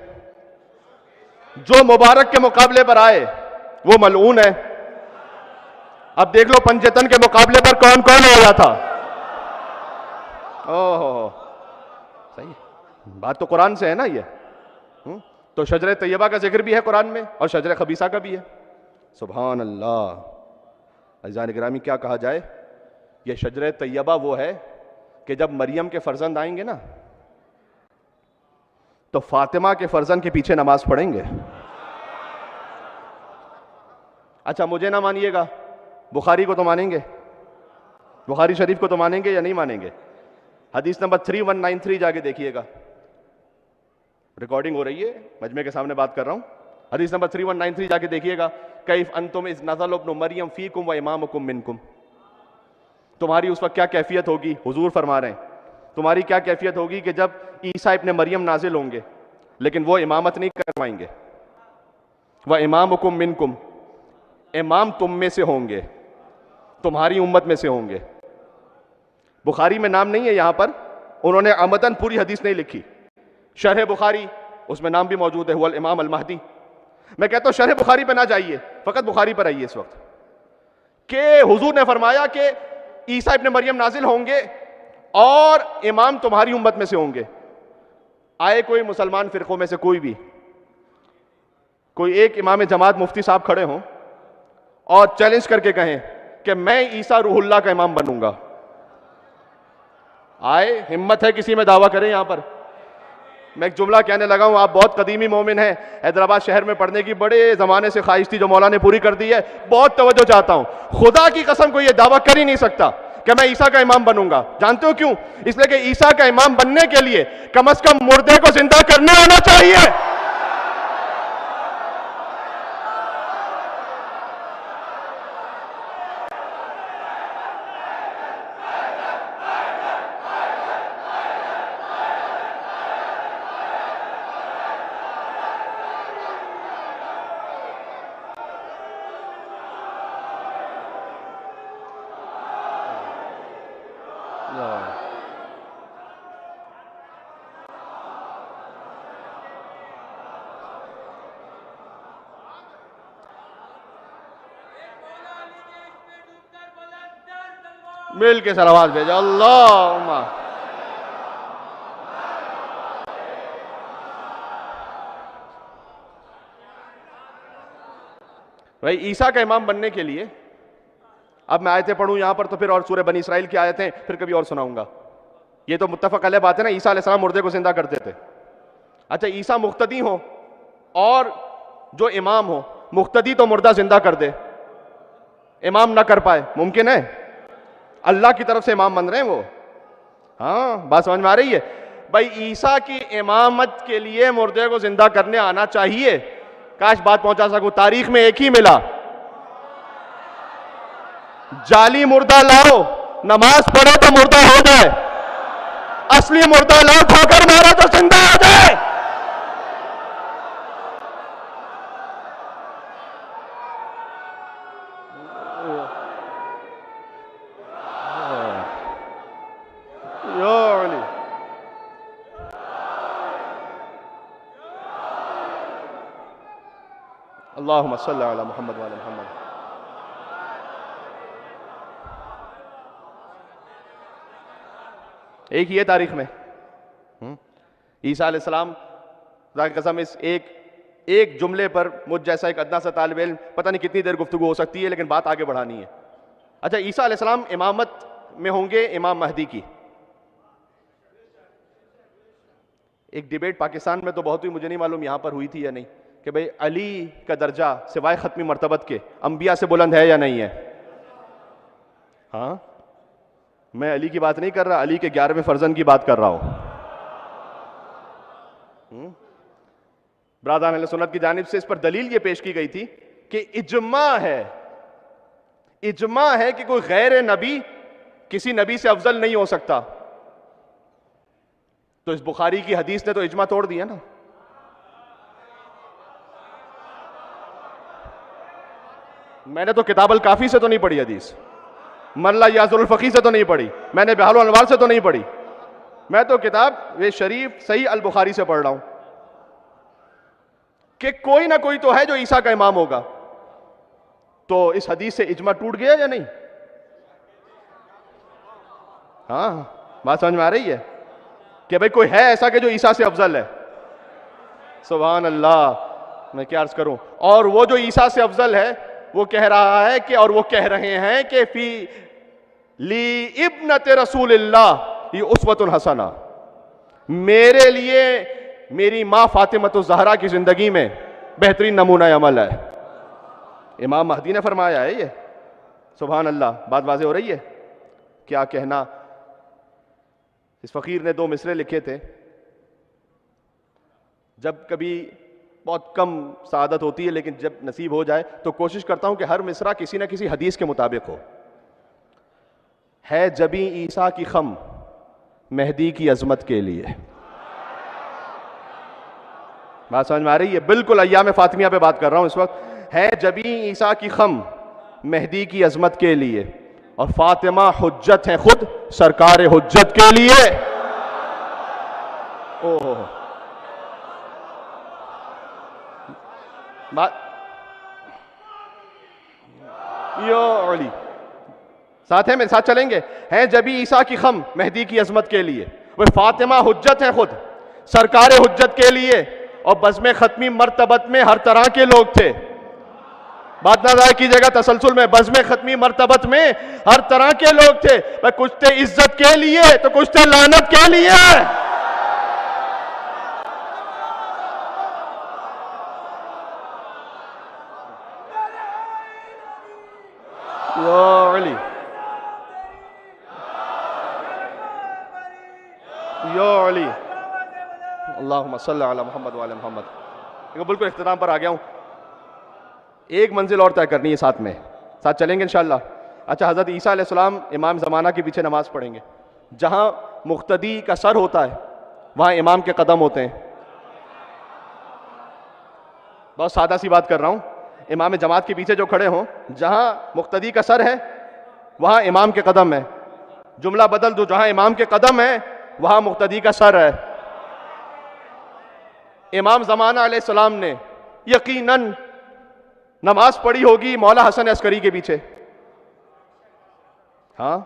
جو مبارک کے مقابلے پر آئے وہ ملعون ہے. اب دیکھ لو پنجتن کے مقابلے پر کون کون آیا تھا. اوہ صحیح بات تو قرآن سے ہے نا یہ. تو شجر طیبہ کا ذکر بھی ہے قرآن میں اور شجر خبیثہ کا بھی ہے. سبحان اللہ. عزیزان گرامی کیا کہا جائے, یہ شجر طیبہ وہ ہے کہ جب مریم کے فرزند آئیں گے نا تو فاطمہ کے فرزند کے پیچھے نماز پڑھیں گے. اچھا مجھے نہ مانیے گا, بخاری کو تو مانیں گے, بخاری شریف کو تو مانیں گے یا نہیں مانیں گے؟ حدیث نمبر 3193 جا کے دیکھیے گا, ریکارڈنگ ہو رہی ہے, مجمع کے سامنے بات کر رہا ہوں. حدیث نمبر 3193 جا کے دیکھیے گا. کیف انتم اذ نزل ابن مریم فیکم و امامکم منکم. تمہاری اس وقت کیا کیفیت ہوگی, حضور فرما رہے ہیں تمہاری کیا کیفیت ہوگی کہ جب عیسیٰ ابن مریم نازل ہوں گے لیکن وہ امامت نہیں کروائیں گے. و امامکم منکم, امام تم میں سے ہوں گے, تمہاری امت میں سے ہوں گے. بخاری میں نام نہیں ہے یہاں پر, انہوں نے عمدن پوری حدیث نہیں لکھی. شرح بخاری اس میں نام بھی موجود ہے, هو الامام المہدی. میں کہتا ہوں شرح بخاری پہ نہ جائیے, فقط بخاری پر آئیے اس وقت, کہ حضور نے فرمایا کہ عیسیٰ ابن مریم نازل ہوں گے اور امام تمہاری امت میں سے ہوں گے. آئے کوئی مسلمان فرقوں میں سے کوئی بھی, کوئی ایک امام جماعت مفتی صاحب کھڑے ہوں اور چیلنج کر کے کہیں کہ میں عیسیٰ روح اللہ کا امام بنوں گا. آئے, ہمت ہے کسی میں دعویٰ کریں یہاں پر؟ میں ایک جملہ کہنے لگا ہوں, آپ بہت قدیمی مومن ہیں, حیدرآباد شہر میں پڑھنے کی بڑے زمانے سے خواہش تھی جو مولا نے پوری کر دی ہے, بہت توجہ چاہتا ہوں. خدا کی قسم کو یہ دعویٰ کر ہی نہیں سکتا کہ میں عیسیٰ کا امام بنوں گا. جانتے ہو کیوں؟ اس لیے کہ عیسیٰ کا امام بننے کے لیے کم از کم مردے کو زندہ کرنے آنا چاہیے. مل کے صلوات بھیجو. اللہم بھائی عیسیٰ کا امام بننے کے لیے, اب میں آیتیں پڑھوں یہاں پر تو پھر اور سورہ بنی اسرائیل کی آیتیں پھر کبھی اور سناؤں گا. یہ تو متفق علیہ بات ہے نا, عیسیٰ علیہ السلام مردے کو زندہ کرتے تھے. اچھا عیسیٰ مقتدی ہو اور جو امام ہو, مقتدی تو مردہ زندہ کر دے, امام نہ کر پائے, ممکن ہے؟ اللہ کی طرف سے امام بن رہے ہیں وہ. ہاں بات سمجھ میں آ رہی ہے؟ بھائی عیسیٰ کی امامت کے لیے مردے کو زندہ کرنے آنا چاہیے. کاش بات پہنچا سکوں. تاریخ میں ایک ہی ملا, جعلی مردہ لاؤ, نماز پڑھو تو مردہ ہو جائے, اصلی مردہ لاؤ, ٹھوکر مارو تو زندہ ہو جائے. اللہم صلی علی محمد وعلی محمد. ایک ہی ہے تاریخ میں. عیسیٰ علیہ السلام خدا کی قسم اس ایک جملے پر مجھ جیسا ایک ادنا سا طالب علم پتہ نہیں کتنی دیر گفتگو ہو سکتی ہے, لیکن بات آگے بڑھانی ہے. اچھا عیسیٰ علیہ السلام امامت میں ہوں گے امام مہدی کی. ایک ڈیبیٹ پاکستان میں تو بہت ہوئی, مجھے نہیں معلوم یہاں پر ہوئی تھی یا نہیں, کہ بھئی علی کا درجہ سوائے ختمی مرتبت کے انبیاء سے بلند ہے یا نہیں ہے؟ ہاں میں علی کی بات نہیں کر رہا, علی کے 11ویں فرزند کی بات کر رہا ہوں. برادران اہل سنت کی جانب سے اس پر دلیل یہ پیش کی گئی تھی کہ اجماع ہے کہ کوئی غیر نبی کسی نبی سے افضل نہیں ہو سکتا. تو اس بخاری کی حدیث نے تو اجماع توڑ دیا نا. میں نے تو کتاب الکافی سے تو نہیں پڑھی حدیث, من لا یعذر الفقی سے تو نہیں پڑھی, میں نے بحار الانوار سے تو نہیں پڑھی, میں تو کتاب یہ شریف صحیح البخاری سے پڑھ رہا ہوں. کہ کوئی نہ کوئی تو ہے جو عیسیٰ کا امام ہوگا. تو اس حدیث سے اجماع ٹوٹ گیا یا نہیں؟ ہاں بات سمجھ میں آ رہی ہے کہ بھئی کوئی ہے ایسا کہ جو عیسیٰ سے افضل ہے؟ سبحان اللہ. میں کیا عرض کروں. اور وہ جو عیسیٰ سے افضل ہے وہ کہہ رہا ہے کہ، اور وہ کہہ رہے ہیں کہ فی لی ابنت رسول اللہ یہ اسوۃ حسنہ، میرے لیے میری ماں فاطمۃ الزہرا کی زندگی میں بہترین نمونہ عمل ہے. امام مہدی نے فرمایا ہے یہ. سبحان اللہ. بات واضح ہو رہی ہے؟ کیا کہنا. اس فقیر نے 2 مصرے لکھے تھے. جب کبھی بہت کم سعادت ہوتی ہے لیکن جب نصیب ہو جائے تو کوشش کرتا ہوں کہ ہر مصرع کسی نہ کسی حدیث کے مطابق ہو. ہے جبیں عیسیٰ کی خم مہدی کی عظمت کے لیے. بات سمجھ میں آ رہی ہے؟ بالکل ایام فاطمیہ پہ بات کر رہا ہوں اس وقت. ہے جبیں عیسیٰ کی خم مہدی کی عظمت کے لیے، اور فاطمہ حجت ہیں خود سرکار حجت کے لیے. اوہ یا علی. ساتھ ہیں میرے ساتھ چلیں گے. ہیں جبیں عیسیٰ کی خم مہدی کی عظمت کے لیے، وہ فاطمہ حجت ہیں خود سرکار حجت کے لیے. اور بزم ختمی مرتبت میں ہر طرح کے لوگ تھے. بات نہ ضائع کیجیے گا تسلسل میں. بزم ختمی مرتبت میں ہر طرح کے لوگ تھے. کچھ تھے عزت کے لیے تو کچھ تھے لعنت کے لیے. یا علی یا علی. اللہم صلی علی محمد وعلی محمد. بالکل اختتام پر آ گیا ہوں. ایک منزل اور طے کرنی ہے ساتھ میں، ساتھ چلیں گے انشاءاللہ. اچھا، حضرت عیسیٰ علیہ السلام امام زمانہ کے پیچھے نماز پڑھیں گے. جہاں مقتدی کا سر ہوتا ہے وہاں امام کے قدم ہوتے ہیں. بہت سادہ سی بات کر رہا ہوں. امام جماعت کے پیچھے جو کھڑے ہوں، جہاں مقتدی کا سر ہے وہاں امام کے قدم ہے. جملہ بدل دو، جہاں امام کے قدم ہے وہاں مقتدی کا سر ہے. امام زمانہ علیہ السلام نے یقیناً نماز پڑھی ہوگی مولا حسن عسکری کے پیچھے. ہاں،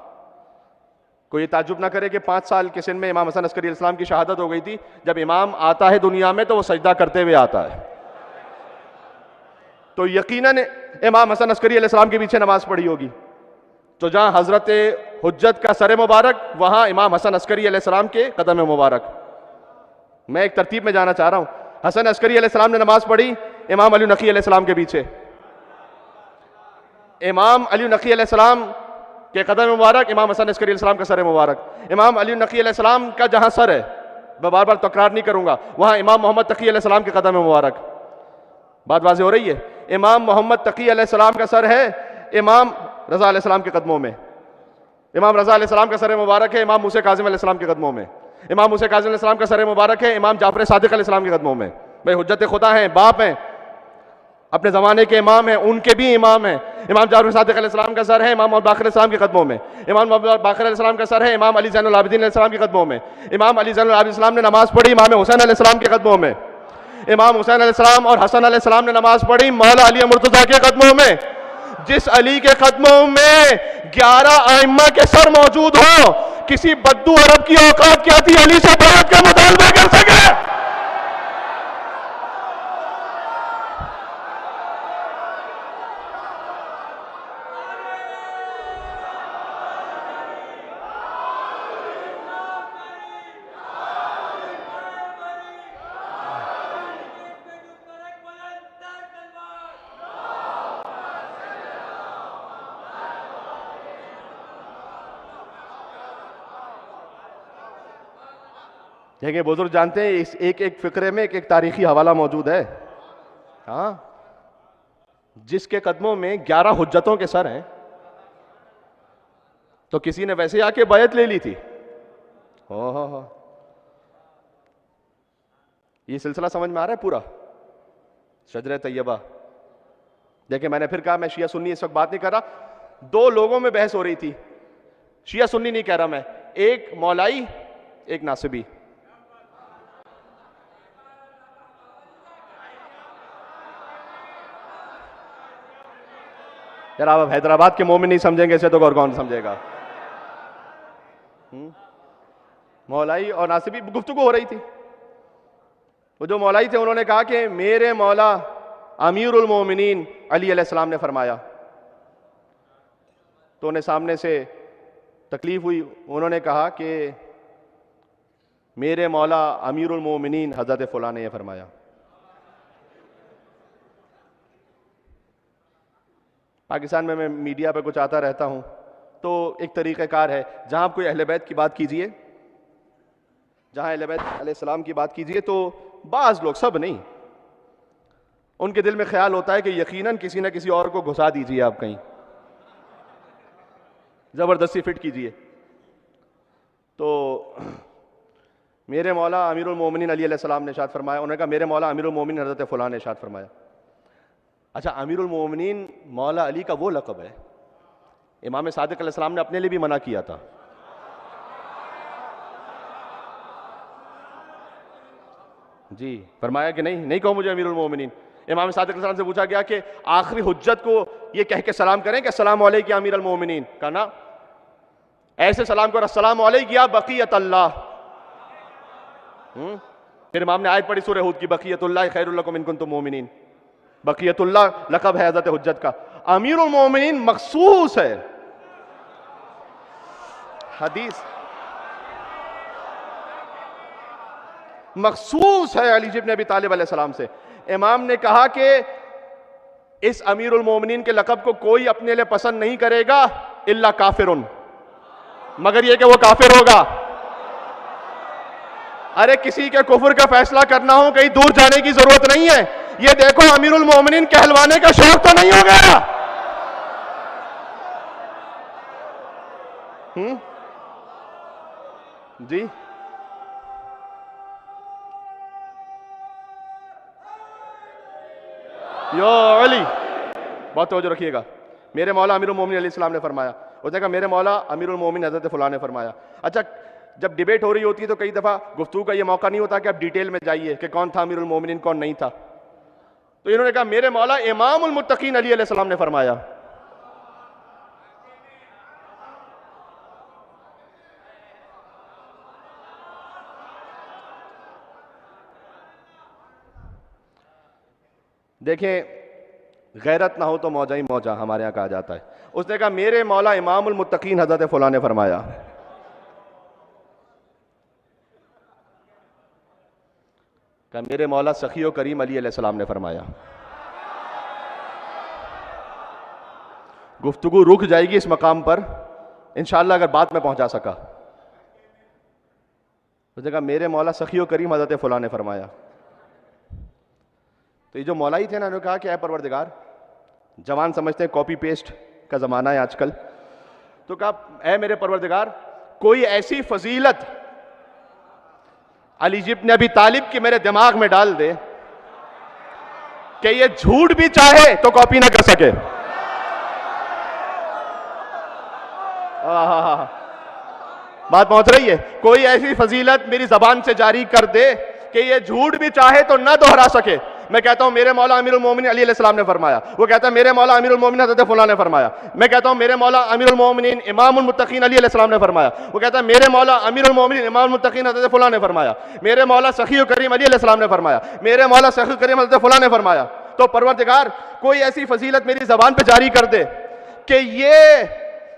کوئی تعجب نہ کرے کہ 5 سال کے سن میں امام حسن عسکری علیہ السلام کی شہادت ہو گئی تھی. جب امام آتا ہے دنیا میں تو وہ سجدہ کرتے ہوئے آتا ہے. تو یقیناً امام حسن عسکری علیہ السلام کے پیچھے نماز پڑھی ہوگی. تو جہاں حضرت حجت کا سر مبارک وہاں امام حسن عسکری علیہ السلام کے قدم مبارک. میں ایک ترتیب میں جانا چاہ رہا ہوں. حسن عسکری علیہ السلام نے نماز پڑھی امام علی نقی علیہ السلام کے پیچھے. امام علی نقی علیہ السلام کے قدم مبارک امام حسن عسکری علیہ السلام کا سر مبارک. امام علی نقی علیہ السلام کا جہاں سر ہے، میں بار بار تکرار نہیں کروں گا، وہاں امام محمد تقی علیہ السلام کے قدم مبارک. بات واضح ہو رہی ہے؟ امام محمد تقی علیہ السلام کا سر ہے امام رضا علیہ السلام کے قدموں میں. امام رضا علیہ السلام کا سر مبارک ہے امام موسیٰ کاظم علیہ السلام کے قدموں میں. امام موسیٰ کاظم علیہ السلام کا سر مبارک ہے امام جعفر صادق علیہ السلام کے قدموں میں. بھائی حجت خدا ہیں، باپ ہیں، اپنے زمانے کے امام ہیں، ان کے بھی امام ہیں. امام جعفر صادق علیہ السلام کا سر ہے امام محمد باقر علیہ السلام کے قدموں میں. امام محمد باقر علیہ السلام کا سر ہے امام علی زین العابدین علیہ السلام کے قدموں میں. امام علی زین العابدین علیہ السلام نے نماز پڑھی امام حسین علیہ السلام کے قدموں میں. امام حسین علیہ السلام اور حسن علیہ السلام نے نماز پڑھی مولا علی مرتضیٰ کے قدموں میں. جس علی کے قدموں میں 11 ائمہ کے سر موجود ہوں، کسی بدو عرب کی اوقات کیا تھی علی سے بیعت کا مطالبہ کر سکے؟ دیکھیں بزرگ جانتے ہیں اس ایک ایک فقرے میں ایک ایک تاریخی حوالہ موجود ہے. ہاں، جس کے قدموں میں 11 حجتوں کے سر ہیں تو کسی نے ویسے آ کے بیعت لے لی تھی. یہ سلسلہ سمجھ میں آ رہا ہے پورا؟ شجرہ طیبہ. دیکھیں میں نے پھر کہا میں شیعہ سنی اس وقت بات نہیں کر رہا. 2 لوگوں میں بحث ہو رہی تھی. شیعہ سنی نہیں کہہ رہا میں، ایک مولائی ایک ناصبی. یار آپ حیدرآباد کے مومن نہیں سمجھیں گے اسے تو اور کون سمجھے گا؟ مولائی اور ناصبی گفتگو ہو رہی تھی. وہ جو مولائی تھے انہوں نے کہا کہ میرے مولا امیر المومنین علی علیہ السلام نے فرمایا. تو انہیں سامنے سے تکلیف ہوئی. انہوں نے کہا کہ میرے مولا امیر المومنین حضرت فلاں نے یہ فرمایا. پاکستان میں میڈیا پہ کچھ آتا رہتا ہوں تو ایک طریقہ کار ہے, جہاں آپ کوئی اہل بیت کی بات کیجئے, جہاں اہل بیت علیہ السلام کی بات کیجئے, تو بعض لوگ, سب نہیں, ان کے دل میں خیال ہوتا ہے کہ یقیناً کسی نہ کسی اور کو گھسا دیجئے, آپ کہیں زبردستی فٹ کیجئے. تو میرے مولا امیر المومنین علی علیہ السلام نے ارشاد فرمایا. انہوں نے کہا میرے مولا امیر المومنین حضرت فلاں نے ارشاد فرمایا. اچھا, امیر المومنین مولا علی کا وہ لقب ہے, امام صادق علیہ السلام نے اپنے لیے بھی منع کیا تھا. جی, فرمایا کہ نہیں کہو مجھے امیر المومنین. امام صادق علیہ السلام سے پوچھا گیا کہ آخری حجت کو یہ کہہ کے سلام کریں کہ السلام علیک یا امیر المومنین, کہا نا, ایسے سلام کرو السلام علیک یا بقیت اللہ. پھر امام نے آیت پڑھی سورہ ہود کی, بقیت اللہ خیر لکم ان کنتم مومنین. بقیت اللہ لقب ہے حضرت حجت کا. امیر المومنین مخصوص ہے, حدیث مخصوص ہے علی ابن ابی طالب علیہ السلام سے. امام نے کہا کہ اس امیر المومنین کے لقب کو کوئی اپنے لئے پسند نہیں کرے گا الا کافرن, مگر یہ کہ وہ کافر ہوگا. ارے کسی کے کفر کا فیصلہ کرنا ہو کہیں دور جانے کی ضرورت نہیں ہے. یہ دیکھو امیر المومنین کہلوانے کا شوق تو نہیں ہو گیا. جی, یا علی, بہت توجہ رکھیے گا. میرے مولا امیر المومنین علیہ السلام نے فرمایا. اس نے کہا میرے مولا امیر المومنین حضرت فلاں نے فرمایا. اچھا, جب ڈیبیٹ ہو رہی ہوتی ہے تو کئی دفعہ گفتگو کا یہ موقع نہیں ہوتا کہ آپ ڈیٹیل میں جائیے کہ کون تھا امیر المومنین کون نہیں تھا. تو انہوں نے کہا میرے مولا امام المتقین علی علیہ السلام نے فرمایا. دیکھیں, غیرت نہ ہو تو موجہ ہی موجہ, ہمارے یہاں کہا جاتا ہے. اس نے کہا میرے مولا امام المتقین حضرت فلاں نے فرمایا. کہ میرے مولا سخی و کریم علی علیہ السلام نے فرمایا. گفتگو رک جائے گی اس مقام پر انشاءاللہ اگر بات میں پہنچا سکا. اس نے کہا میرے مولا سخی و کریم حضرت فلاں نے فرمایا. تو یہ جو مولائی تھے نا, انہوں نے کہا کہ اے پروردگار, جوان سمجھتے ہیں کاپی پیسٹ کا زمانہ ہے آج کل, تو کہا اے میرے پروردگار کوئی ایسی فضیلت علی ابن ابی طالب کی میرے دماغ میں ڈال دے کہ یہ جھوٹ بھی چاہے تو کاپی نہ کر سکے. بات پہنچ رہی ہے؟ کوئی ایسی فضیلت میری زبان سے جاری کر دے کہ یہ جھوٹ بھی چاہے تو نہ دہرا سکے. میں کہتا ہوں میرے مولا امیر المومنین علی علیہ السلام نے فرمایا. وہ کہتا ہے میرے مولا امیر المومنین حضرت فلاں نے فرمایا. میں کہتا ہوں میرے مولا امیر المومنین امام المتقین علی علیہ السلام نے فرمایا. وہ کہتا ہے میرے مولا امیر المومنین امام المتقین حضرت فلاں نے فرمایا. میرے مولا سخی و کریم علی علیہ السلام نے فرمایا. میرے مولا سخی و کریم حضرت فلاں نے فرمایا. تو پروردگار کوئی ایسی فضیلت میری زبان پہ جاری کر دے کہ یہ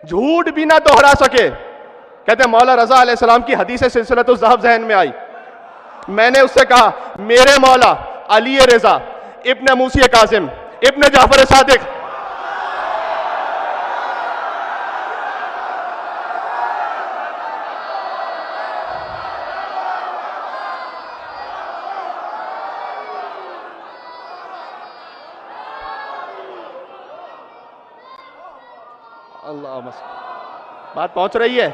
جھوٹ بھی نہ دہرا سکے. کہتے ہیں مولا رضا علیہ السلام کی حدیث سلسلۃ الذہب ذہن میں آئی. میں نے اس سے کہا میرے مولا علی رضا ابن موسی کاظم ابن جعفر صادق اللہ بات پہنچ رہی ہے؟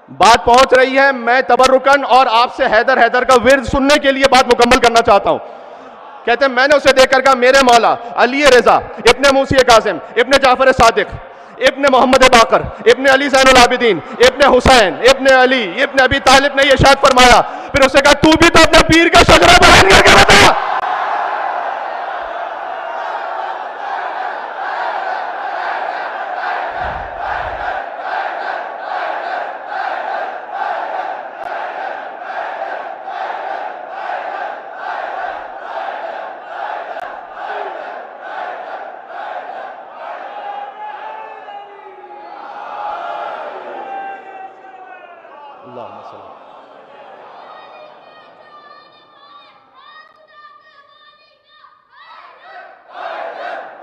بات پہنچ رہی ہے. میں تبرکن اور آپ سے حیدر کا ورد سننے کے لیے بات مکمل کرنا چاہتا ہوں. کہتے ہیں میں نے اسے دیکھ کر کہا میرے مولا علی رضا ابن موسی کاظم ابن جعفر صادق ابن محمد باقر ابن علی زین العابدین ابن حسین ابن علی ابن ابی طالب نے یہ ارشاد فرمایا. پھر اسے کہا تو بھی تو اپنے پیر کا شجرہ بیان کر کے بتا.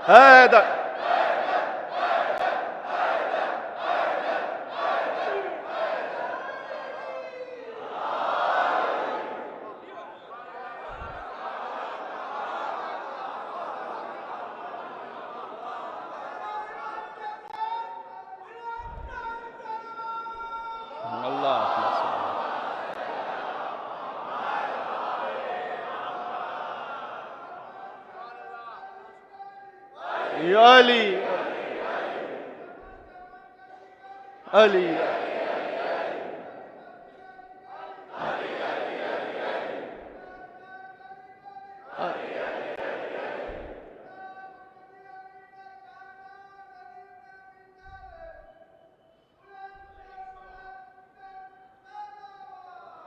حیدر. یا علی علی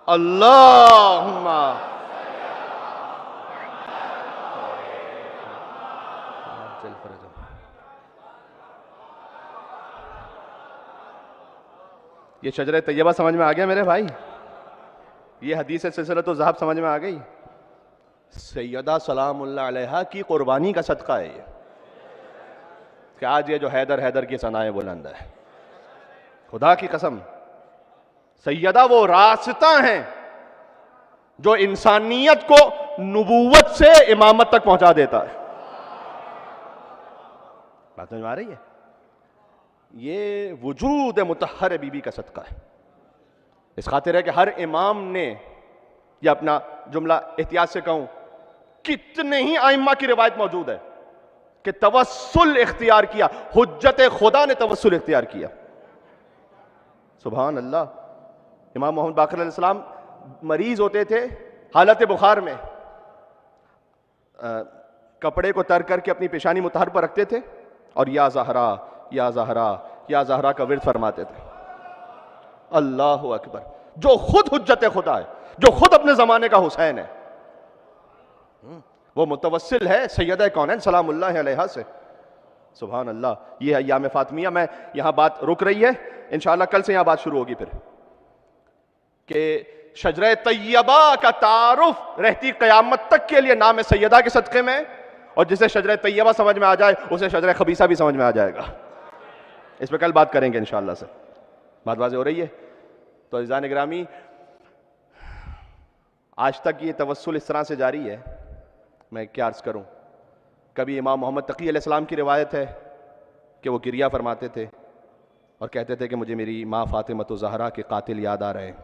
اللہم یہ شجرہ طیبہ سمجھ میں آ گیا میرے بھائی؟ یہ حدیث سلسلۃ الذہب سمجھ میں آ گئی؟ سیدہ سلام اللہ علیہا کی قربانی کا صدقہ ہے یہ، کہ آج یہ جو حیدر حیدر کی ثنائیں بلند ہے. خدا کی قسم سیدہ وہ راستہ ہیں جو انسانیت کو نبوت سے امامت تک پہنچا دیتا ہے. بات سمجھ میں آ رہی ہے؟ یہ وجود مطہر بی بی کا صدقہ ہے. اس خاطر ہے کہ ہر امام نے، یہ اپنا جملہ احتیاط سے کہوں، کتنے ہی ائمہ کی روایت موجود ہے کہ توسل اختیار کیا، حجت خدا نے توسل اختیار کیا. سبحان اللہ. امام محمد باقر علیہ السلام مریض ہوتے تھے، حالت بخار میں کپڑے کو تر کر کے اپنی پیشانی مطہر پر رکھتے تھے اور یا زہرا یا زہرا یا زہرا کا ورد فرماتے تھے. اللہ اکبر. جو خود حجت خدا ہے، جو خود اپنے زمانے کا حسین ہے، وہ متوسل ہے سیدہ کونین سلام اللہ علیہا سے. سبحان اللہ. یہ ایام فاطمیہ میں یہاں بات رک رہی ہے، انشاءاللہ کل سے یہاں بات شروع ہوگی پھر، کہ شجرہ طیبہ کا تعارف رہتی قیامت تک کے لیے نام سیدہ کے صدقے میں، اور جسے شجرہ طیبہ سمجھ میں آ جائے اسے شجرہ خبیثہ بھی سمجھ میں آ جائے گا. اس پہ کل بات کریں گے انشاءاللہ سے. بات واضح ہو رہی ہے؟ تو عزیزان گرامی، آج تک یہ توسل اس طرح سے جاری ہے. میں کیا عرض کروں، کبھی امام محمد تقی علیہ السلام کی روایت ہے کہ وہ گریہ فرماتے تھے اور کہتے تھے کہ مجھے میری ماں فاطمہ زہرا کے قاتل یاد آ رہے ہیں.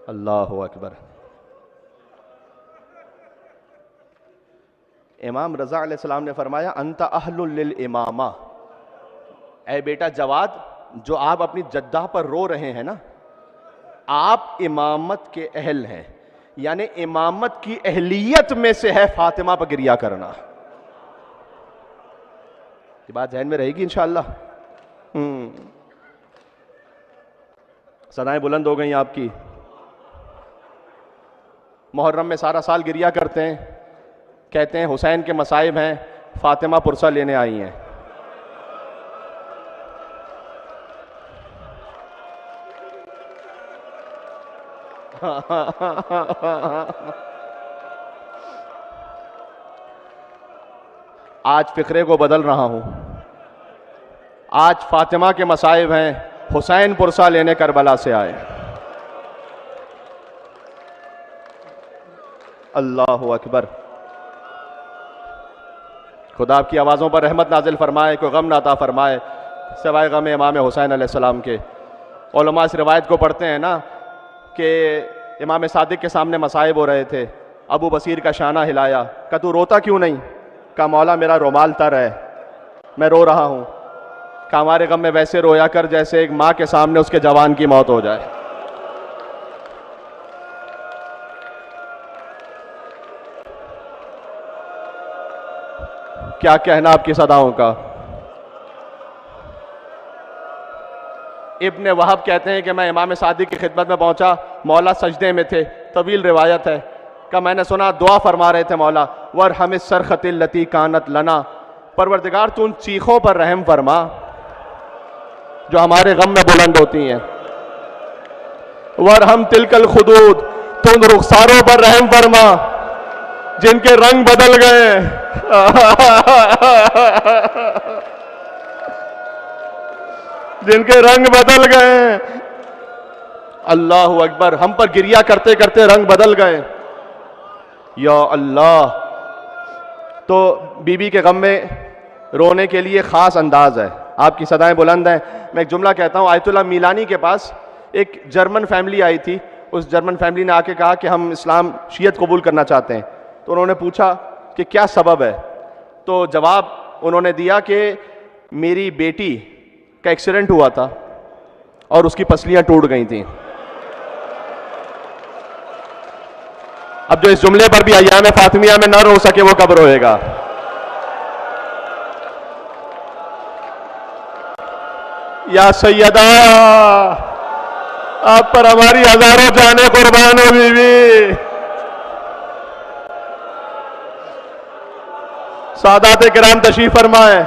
اللہ اکبر. امام رضا علیہ السلام نے فرمایا انت اہل للامامہ، اے بیٹا جواد، جو آپ اپنی جدہ پر رو رہے ہیں نا، آپ امامت کے اہل ہیں. یعنی امامت کی اہلیت میں سے ہے فاطمہ پر گریہ کرنا. یہ بات ذہن میں رہے گی انشاءاللہ. ثنائیں بلند ہو گئیں آپ کی. محرم میں سارا سال گریہ کرتے ہیں، کہتے ہیں حسین کے مصائب ہیں، فاطمہ پرسہ لینے آئی ہیں. آج فقرے کو بدل رہا ہوں. آج فاطمہ کے مصائب ہیں، حسین پرسہ لینے کربلا سے آئے. اللہ اکبر. خدا آپ کی آوازوں پر رحمت نازل فرمائے، کوئی غم نہ عطا فرمائے سوائے غم امام حسین علیہ السلام کے. علماء اس روایت کو پڑھتے ہیں نا کہ امام صادق کے سامنے مصائب ہو رہے تھے، ابو بصیر کا شانہ ہلایا، کہا تو روتا کیوں نہیں؟ کہا مولا میرا رومال تر ہے، میں رو رہا ہوں. کہا ہمارے غم میں ویسے رویا کر جیسے ایک ماں کے سامنے اس کے جوان کی موت ہو جائے. کیا کہنا آپ کی صداؤں کا. ابن وہب کہتے ہیں کہ میں امام صادق کی خدمت میں پہنچا، مولا سجدے میں تھے. طویل روایت ہے کہ میں نے سنا دعا فرما رہے تھے، مولا وارحم الصرخۃ التی کانت لنا، پروردگار تو ان چیخوں پر رحم فرما جو ہمارے غم میں بلند ہوتی ہیں. وارحم تلک الخدود تو ان رخساروں پر رحم فرما جن کے رنگ بدل گئے، جن کے رنگ بدل گئے۔ اللہ اکبر، ہم پر گریا کرتے کرتے رنگ بدل گئے، یا اللہ۔ تو بی بی کے غم میں رونے کے لیے خاص انداز ہے، آپ کی صدائیں بلند ہیں۔ میں ایک جملہ کہتا ہوں، آیت اللہ میلانی کے پاس ایک جرمن فیملی آئی تھی، اس جرمن فیملی نے آ کے کہا کہ ہم اسلام شیعت قبول کرنا چاہتے ہیں۔ تو انہوں نے پوچھا کہ کیا سبب ہے؟ تو جواب انہوں نے دیا کہ میری بیٹی کا ایکسیڈنٹ ہوا تھا اور اس کی پسلیاں ٹوٹ گئی تھیں۔ اب جو اس جملے پر بھی ایام فاطمیہ میں نہ رو سکے وہ کب روئے گا؟ یا سیدہ، آپ پر ہماری ہزاروں جانیں قربان ہو بی بی۔ سادات کرام تشریف فرمائیں،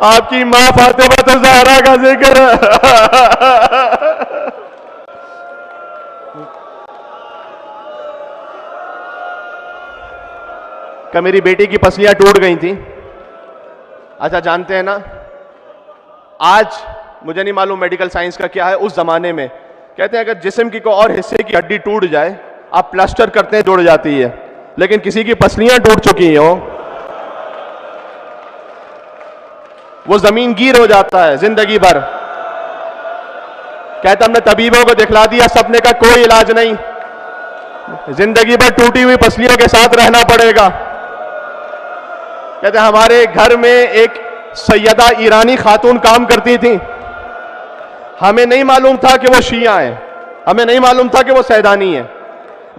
آپ کی ماں فاطمہ الزہرا کا ذکر۔ کہ میری بیٹی کی پسلیاں ٹوٹ گئی تھیں۔ اچھا جانتے ہیں نا، آج مجھے نہیں معلوم میڈیکل سائنس کا کیا ہے، اس زمانے میں کہتے ہیں اگر جسم کی کوئی اور حصے کی ہڈی ٹوٹ جائے، آپ پلاسٹر کرتے ہیں جڑ جاتی ہے، لیکن کسی کی پسلیاں ٹوٹ چکی ہیں وہ زمین گیر ہو جاتا ہے زندگی بھر۔ کہتا ہم نے طبیبوں کو دکھلا دیا، سپنے کا کوئی علاج نہیں، زندگی بھر ٹوٹی ہوئی پسلیوں کے ساتھ رہنا پڑے گا۔ کہتے ہیں ہمارے گھر میں ایک سیدہ ایرانی خاتون کام کرتی تھی، ہمیں نہیں معلوم تھا کہ وہ شیعہ ہیں، ہمیں نہیں معلوم تھا کہ وہ سیدانی ہیں،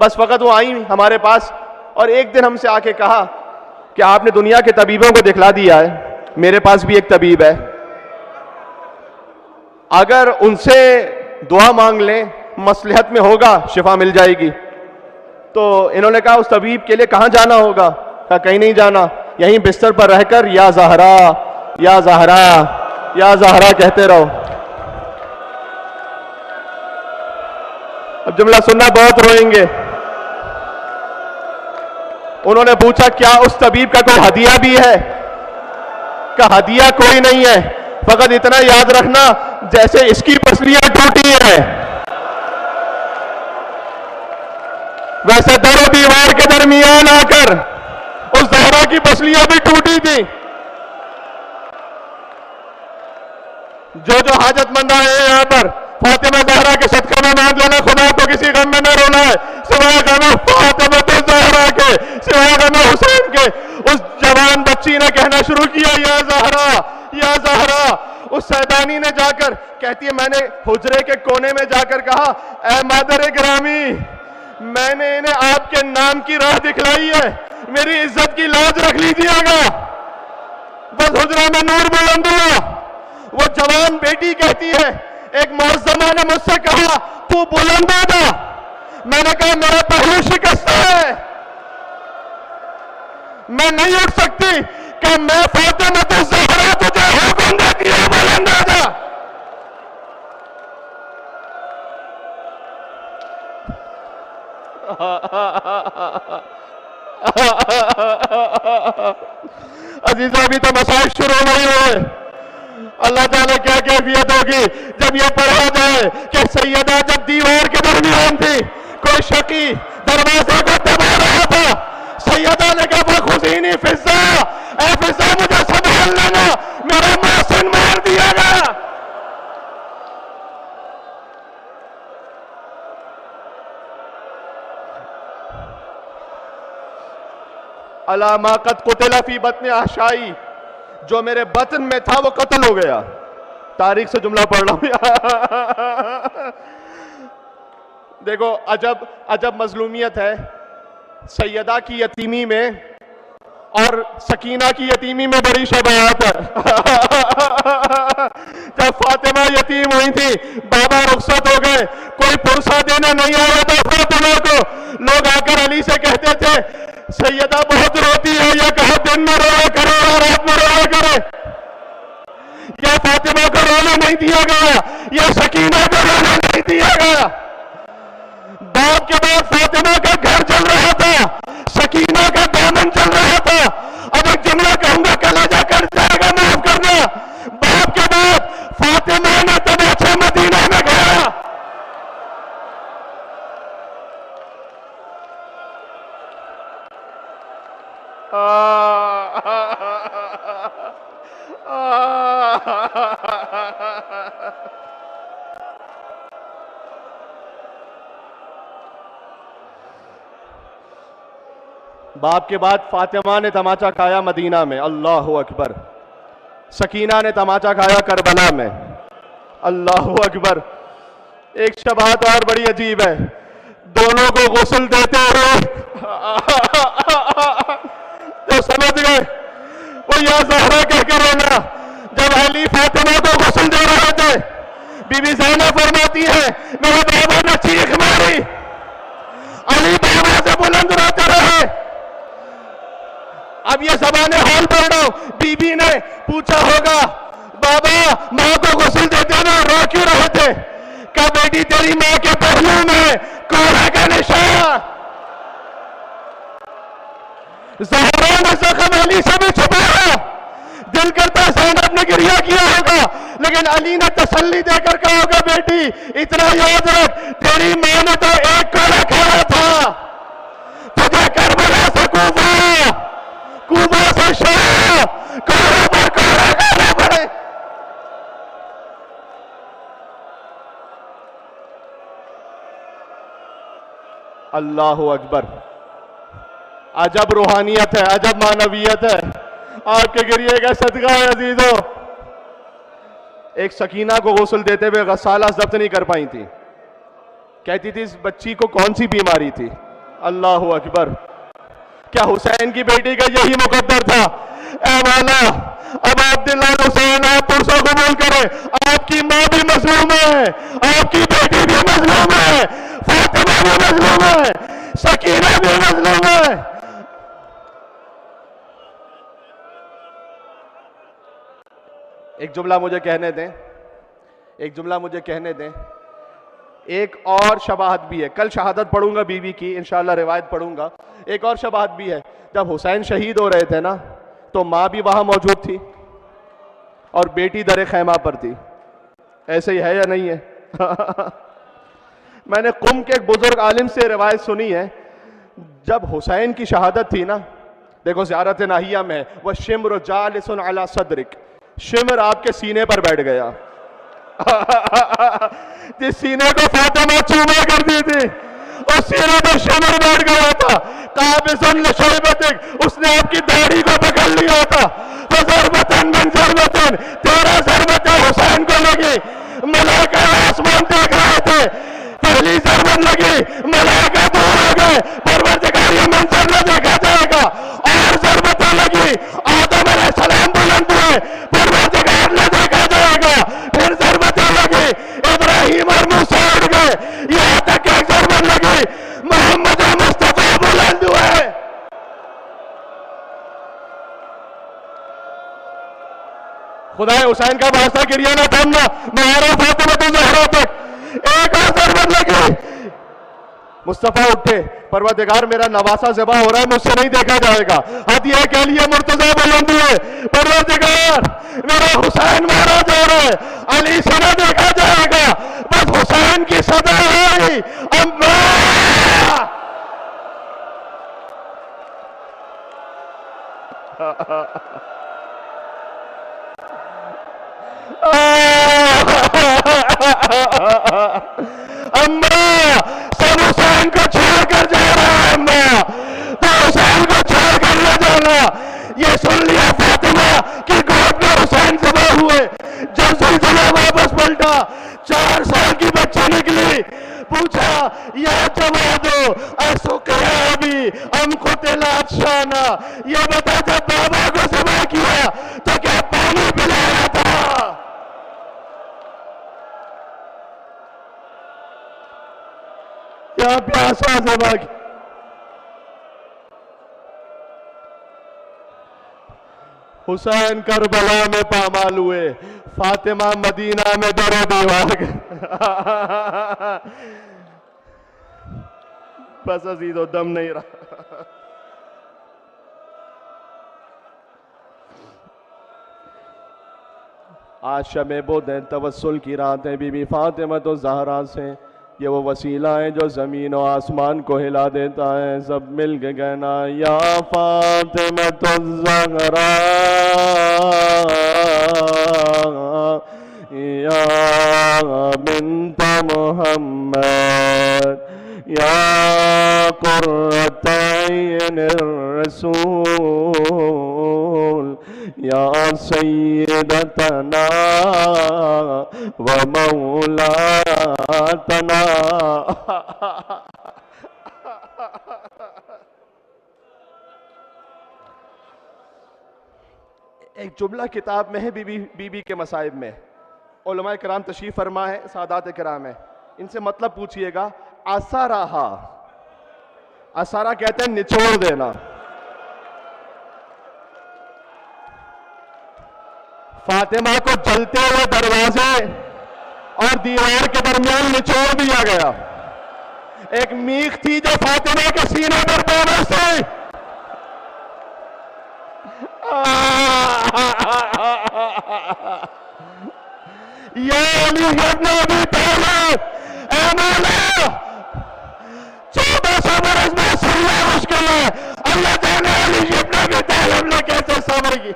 بس فقط وہ آئیں ہمارے پاس اور ایک دن ہم سے آ کے کہا کہ آپ نے دنیا کے طبیبوں کو دکھلا دیا ہے، میرے پاس بھی ایک طبیب ہے، اگر ان سے دعا مانگ لیں مصلحت میں ہوگا شفا مل جائے گی۔ تو انہوں نے کہا اس طبیب کے لیے کہاں جانا ہوگا؟ کہا کہیں نہیں جانا، یہیں بستر پر رہ کر یا زہرا یا زہرا یا زہرا کہتے رہو۔ اب جملہ سننا بہت روئیں گے۔ انہوں نے پوچھا کیا اس طبیب کا کوئی ہدیہ بھی ہے؟ کہ ہدیہ کوئی نہیں ہے، فقط اتنا یاد رکھنا جیسے اس کی پسلیاں ٹوٹی ہیں ویسے در و دیوار کے درمیان آ کر اس زہرا کی پسلیاں بھی ٹوٹی تھی۔ جو حاجت مند آئے ہیں یہاں پر فاطمہ زہرا کے صدقہ میں مانگ لینا، خدا کو کسی غم میں نہ رونا ہے سوائے غم فاطمہ زہرا کے، سوائے غم حسین کے۔ اس جوان بچی نے کہنا شروع کیا یا زہرا یا زہرا۔ اس سیدانی نے جا کر کہتی ہے میں نے حجرے کے کونے میں جا کر کہا اے مادر گرامی، میں نے انہیں آپ کے نام کی راہ دکھلائی ہے، میری عزت کی لاج رکھ لیجیے گا۔ بس حجرہ میں نور بلند ہوا۔ وہ جوان بیٹی کہتی ہے ایک معظمہ نے مجھ سے کہا تو بلند ہو جا، میں نے کہا میرا پہلو شکستہ ہے، میں نہیں اٹھ سکتی، کہ میں فاطمہ الزہرا تجھے حکم دیتی ہے بلند ہو جا۔ عزیزہ ابھی تو مسائل شروع نہیں ہوئے، اللہ تعالیٰ کیا کیفیت ہوگی جب یہ پڑھا جائے کہ سیدہ جب دیوار کے درمیان تھی، کوئی شقی دروازے کو دبا رہا تھا، سیدہ نے کہا فخذینی فضا، اے فضا مجھے سنبھال لینا، میرا محسن مار دیا گیا۔ الا ما قد قتل فی بطن احشائی، جو میرے بطن میں تھا وہ قتل ہو گیا۔ تاریخ سے جملہ پڑھ رہا ہوں۔ دیکھو عجب مظلومیت ہے سیدہ کی یتیمی میں اور سکینہ کی یتیمی میں بڑی شباہت ہے۔ جب فاطمہ یتیم ہوئی تھی، بابا رخصت ہو گئے، کوئی پرسہ دینے نہیں آ رہا تھا فاطمہ کو، لوگ آ کر علی سے کہتے تھے سیدہ بہت روتی ہے، یا کہا دن میں رویا کرے اور رات میں رویا کرے۔ یا فاطمہ کو رونا نہیں دیا گیا، یا سکینہ کو رونا نہیں دیا گیا۔ باپ کے بعد فاطمہ کا گھر جل رہا تھا، سکینہ کا دامن چل رہا تھا. اب ایک جملہ کہوں گا کلیجہ کٹ جائے گا، معاف کرنا. باپ کے بعد فاطمہ نے تماچا مدینہ میں گھیرا. باپ کے بعد فاطمہ نے تماچا کھایا مدینہ میں، اللہ اکبر. سکینہ نے تماچا کھایا کربلا میں، اللہ اکبر. ایک شباہت اور بڑی عجیب ہے، دونوں کو غسل دیتے ہوئے تو سمجھ گئے وہ یا زہرا کہہ کے رونا. جب علی فاطمہ کو غسل دے رہے تھے، بی بی زینب فرماتی ہے میرے بابا نے چیخ ماری، علی بابا سے بلند روتے رہے. اب یہ زبان حال پڑھ رہا ہوں. بی بی نے پوچھا ہوگا بابا ماں کو غسل دیتے ہوئے رو کیوں رہے تھے؟ کہا بیٹی تیری ماں کے پہلو میں کوڑا کا نشان. زہرا نے زخم علی سے بھی چھپایا. دل کرتا زینب نے گریہ کیا ہوگا، لیکن علی نے تسلی دے کر کہا ہوگا بیٹی اتنا یاد رکھ تیری ماں نے تو ایک کوڑا کھایا تھا، تجھے کربلا سے کوفہ سے شام کوڑا پر کوڑا کھانا پڑے. اللہ اکبر. عجب روحانیت ہے، عجب معنویت ہے. آپ کے گریے کا صدقہ ہے عزیزو. ایک سکینہ کو غسل دیتے ہوئے غسالہ ضبط نہیں کر پائی تھی. کہتی تھی اس بچی کو کون سی بیماری تھی. اللہ اکبر. کیا حسین کی بیٹی کا یہی مقدر تھا؟ اے مولا اب عبداللہ حسین آپ پرسوں قبول کریں. آپ کی ماں بھی مظلوم ہے، آپ کی بیٹی بھی مظلوم ہے، فاطمہ بھی مظلوم ہے، سکینہ بھی مظلوم ہے. ایک جملہ مجھے کہنے دیں، ایک جملہ مجھے کہنے دیں. ایک اور شباہت بھی ہے، کل شہادت پڑھوں گا بی بی کی انشاءاللہ، روایت پڑھوں گا. ایک اور شباہت بھی ہے، جب حسین شہید ہو رہے تھے نا تو ماں بھی وہاں موجود تھی اور بیٹی در خیمہ پر تھی. ایسے ہی ہے یا نہیں ہے؟ میں نے قم کے ایک بزرگ عالم سے روایت سنی ہے، جب حسین کی شہادت تھی نا، دیکھو زیارت ناہیہ میں وَالشِّمْرُ جَالِسٌ عَلَى صَدْرِكَ، شمر آپ کے سینے پر بیٹھ گیا. جس سینے کو فاطمہ چوما کرتی تھی اس سینے پر شمر بیٹھ گیا تھا. قابضٌ لشیبتک، اس نے آپ کی داڑھی کو پکڑ لیا تھا. فضربتن من ضربتن، 13 ضربتیں حسین کو لگی. ملائکہ آسمان دیکھ رہے تھے، پہلی ضربت لگی ملائکہ دور ہو گئے، پروردگار یہ منظر نہ دیکھا جائے گا. اور ضربتیں لگی، آدم علیہ السلام بلند ہوئے، پروردگار نہ دیکھا جائے گا. پھر ضربتیں لگی، ابراہیم اور موسیٰ اٹھ گئے، یہاں تک کہ ایک ضربت لگی محمد مصطفیٰ بلند ہوئے. خدا حسین کا واسطہ گریہ نہ تھامنا، مہارا فاطمہ زہرا تک. ایک اور ضربت لگی، مصطفیٰ اٹھے، پروردگار میرا نواسہ ذبح ہو رہا ہے، مجھ سے نہیں دیکھا جائے گا. ہدیہ کے لیے مرتضیٰ بلند ہوئے، پروردگار میرا حسین مارا جا رہا ہے، علی سے نہ دیکھا جائے گا. بس حسین کی صدا آئی، اماں اماں سب حسین کو چھوڑ کر جا رہا ہے، اماں تو حسین کو چھوڑ کر نہ جانا. یہ سن لیا فاطمہ کی گود میں حسین ذبح ہوئے. جب زلزلہ واپس پلٹا، 4 سال کی بچی نکلی، پوچھا یا جوادو اسقیا ابی ام قتل عطشانا، یہ بتا جب بابا کو ذبح کیا تو کیا پانی پلایا تھا؟ یا پیاسا ذبح کیا؟ حسین کربلا میں پامال ہوئے، فاطمہ مدینہ میں در و دیوار گئے. بس عزیزو دم نہیں رہا. آج شب بود ہے، توسل کی رات ہے. بی بی فاطمہ الزہرا سے یہ وہ وسیلہ ہے جو زمین و آسمان کو ہلا دیتا ہے. سب مل کے کہنا یا فاطمہ الزہرا یا بنت محمد یا قرۃ عین الرسول یا سیدتنا و مولاتنا. ایک جملہ کتاب میں ہے بی بی کے مصائب میں. علماء کرام تشریف فرما ہے، سادات کرام ہے، ان سے مطلب پوچھئے گا. اسارہا، اسارہ کہتے ہیں نچوڑ دینا. فاطمہ کو جلتے ہوئے دروازے اور دیوار کے درمیان نچوڑ دیا گیا. ایک میخ تھی جو فاطمہ کے سینے پر پانا سے یا علی ابن ابی طالب، اے مولا 1400 برس میں صلح مشکل ہے، اللہ جانے علی ابن ابی طالب نے کیسے صبر کی.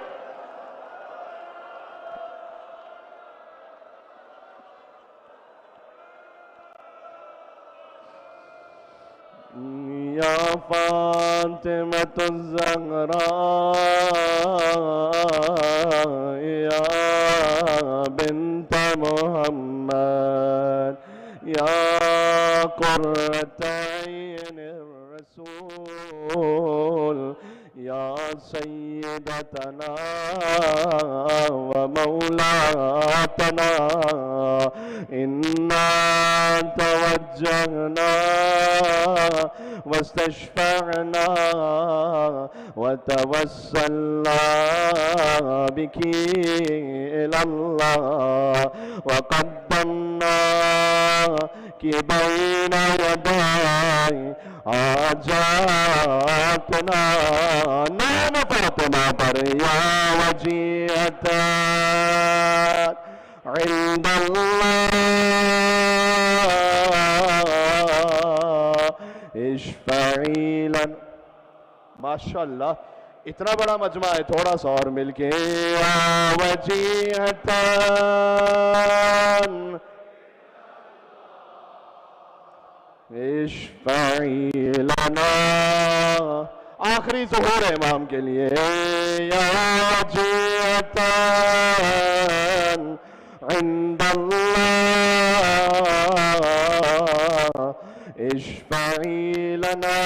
یا فاطمۃ الزہراء یا بنت محمد یا قرۃ عین الرسول یا سیدتنا و مولاتنا انا توجہنا واستشفعنا وتوسلنا بك إلى الله وقدمناك بين يدي حاجاتنا. نام فاطمہ پر یا وجیہت عند اللہ اشفعی لنا. ماشاءاللہ اتنا بڑا مجمع ہے، تھوڑا سا اور مل کے یا وجیہتاً اشفعی لنا. آخری ظہور امام کے لیے یا وجیہتاً عند اللہ اشفعی لنا